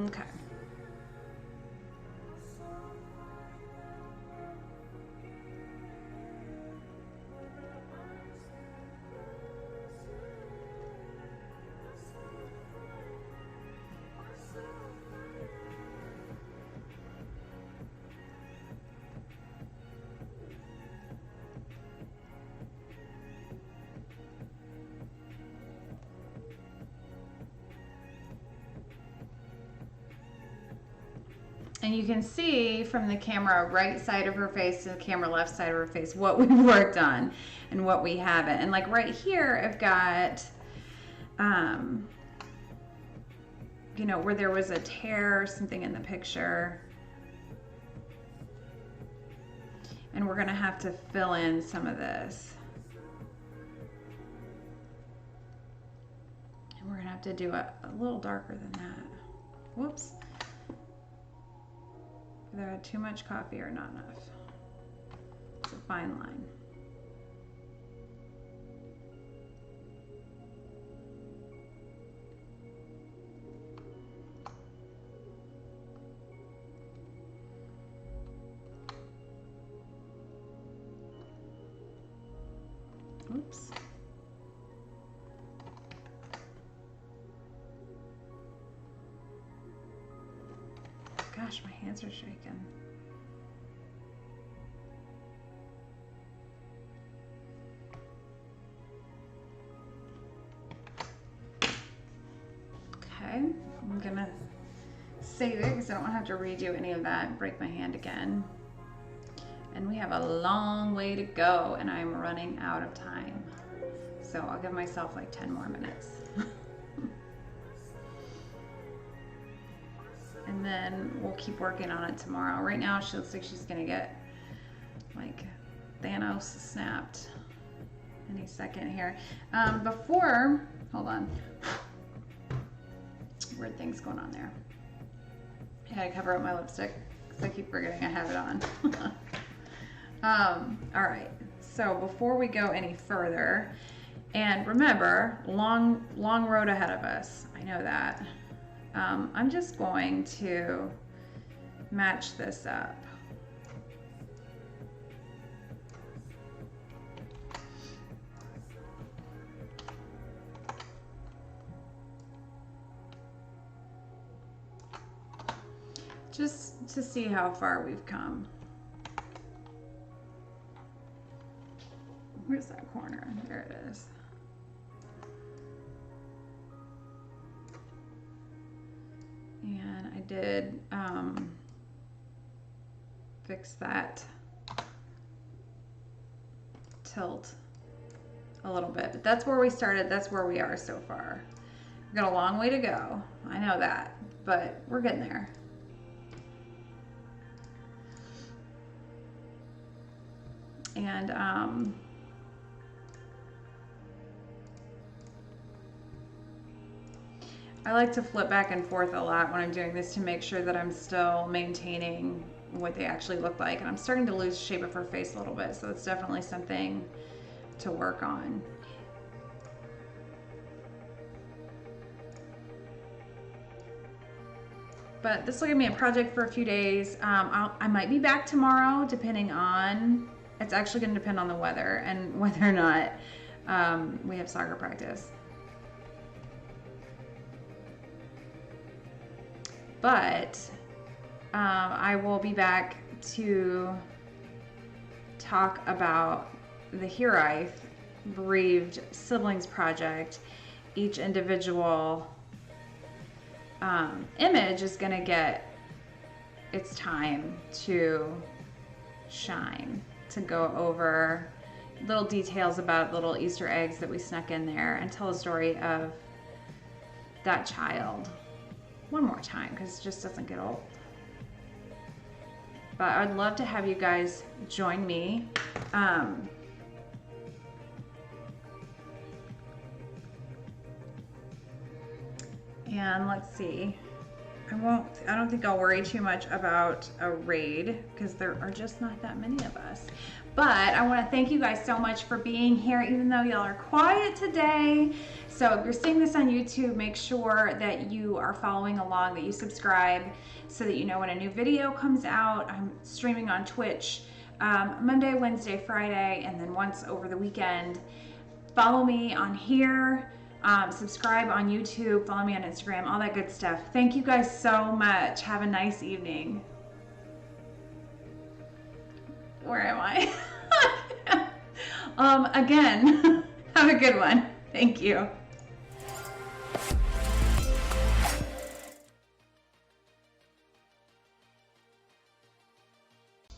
okay. And you can see from the camera right side of her face to the camera left side of her face what we've worked on and what we haven't. And like right here, I've got, you know, where there was a tear or something in the picture. And we're gonna have to fill in some of this. And we're gonna have to do a little darker than that. Whoops. Either too much coffee or not enough. It's a fine line. Oops. Gosh, my hands are shaking. Okay, I'm gonna save it because I don't want to have to redo any of that and break my hand again. And we have a long way to go, and I'm running out of time. So I'll give myself like 10 more minutes. And then we'll keep working on it tomorrow. Right now, she looks like she's gonna get like Thanos snapped any second here. Hold on. weird things going on there. I gotta cover up my lipstick because I keep forgetting I have it on. All right, so before we go any further, and remember, long road ahead of us. I know that. I'm just going to match this up. Just to see how far we've come. Where's that corner? There it is. And I did fix that tilt a little bit, but that's where we started. That's where we are so far. We've got a long way to go. I know that, but we're getting there. And I like to flip back and forth a lot when I'm doing this to make sure that I'm still maintaining what they actually look like. And I'm starting to lose shape of her face a little bit, so it's definitely something to work on. But this will give me a project for a few days. I might be back tomorrow, depending on, it's actually going to depend on the weather and whether or not we have soccer practice. But I will be back to talk about the Hurith Bereaved Siblings Project. Each individual image is going to get its time to shine, to go over little details about little Easter eggs that we snuck in there and tell a story of that child one more time, because it just doesn't get old. But I'd love to have you guys join me. And let's see. I don't think I'll worry too much about a raid because there are just not that many of us. But I want to thank you guys so much for being here, even though y'all are quiet today. So if you're seeing this on YouTube, make sure that you are following along, that you subscribe so that you know when a new video comes out. I'm streaming on Twitch Monday, Wednesday, Friday, and then once over the weekend. Follow me on here. Subscribe on YouTube, follow me on Instagram, all that good stuff. Thank you guys so much. Have a nice evening. Where am I? Again, have a good one. Thank you.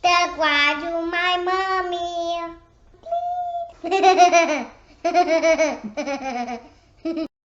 That's why you my mommy. Please.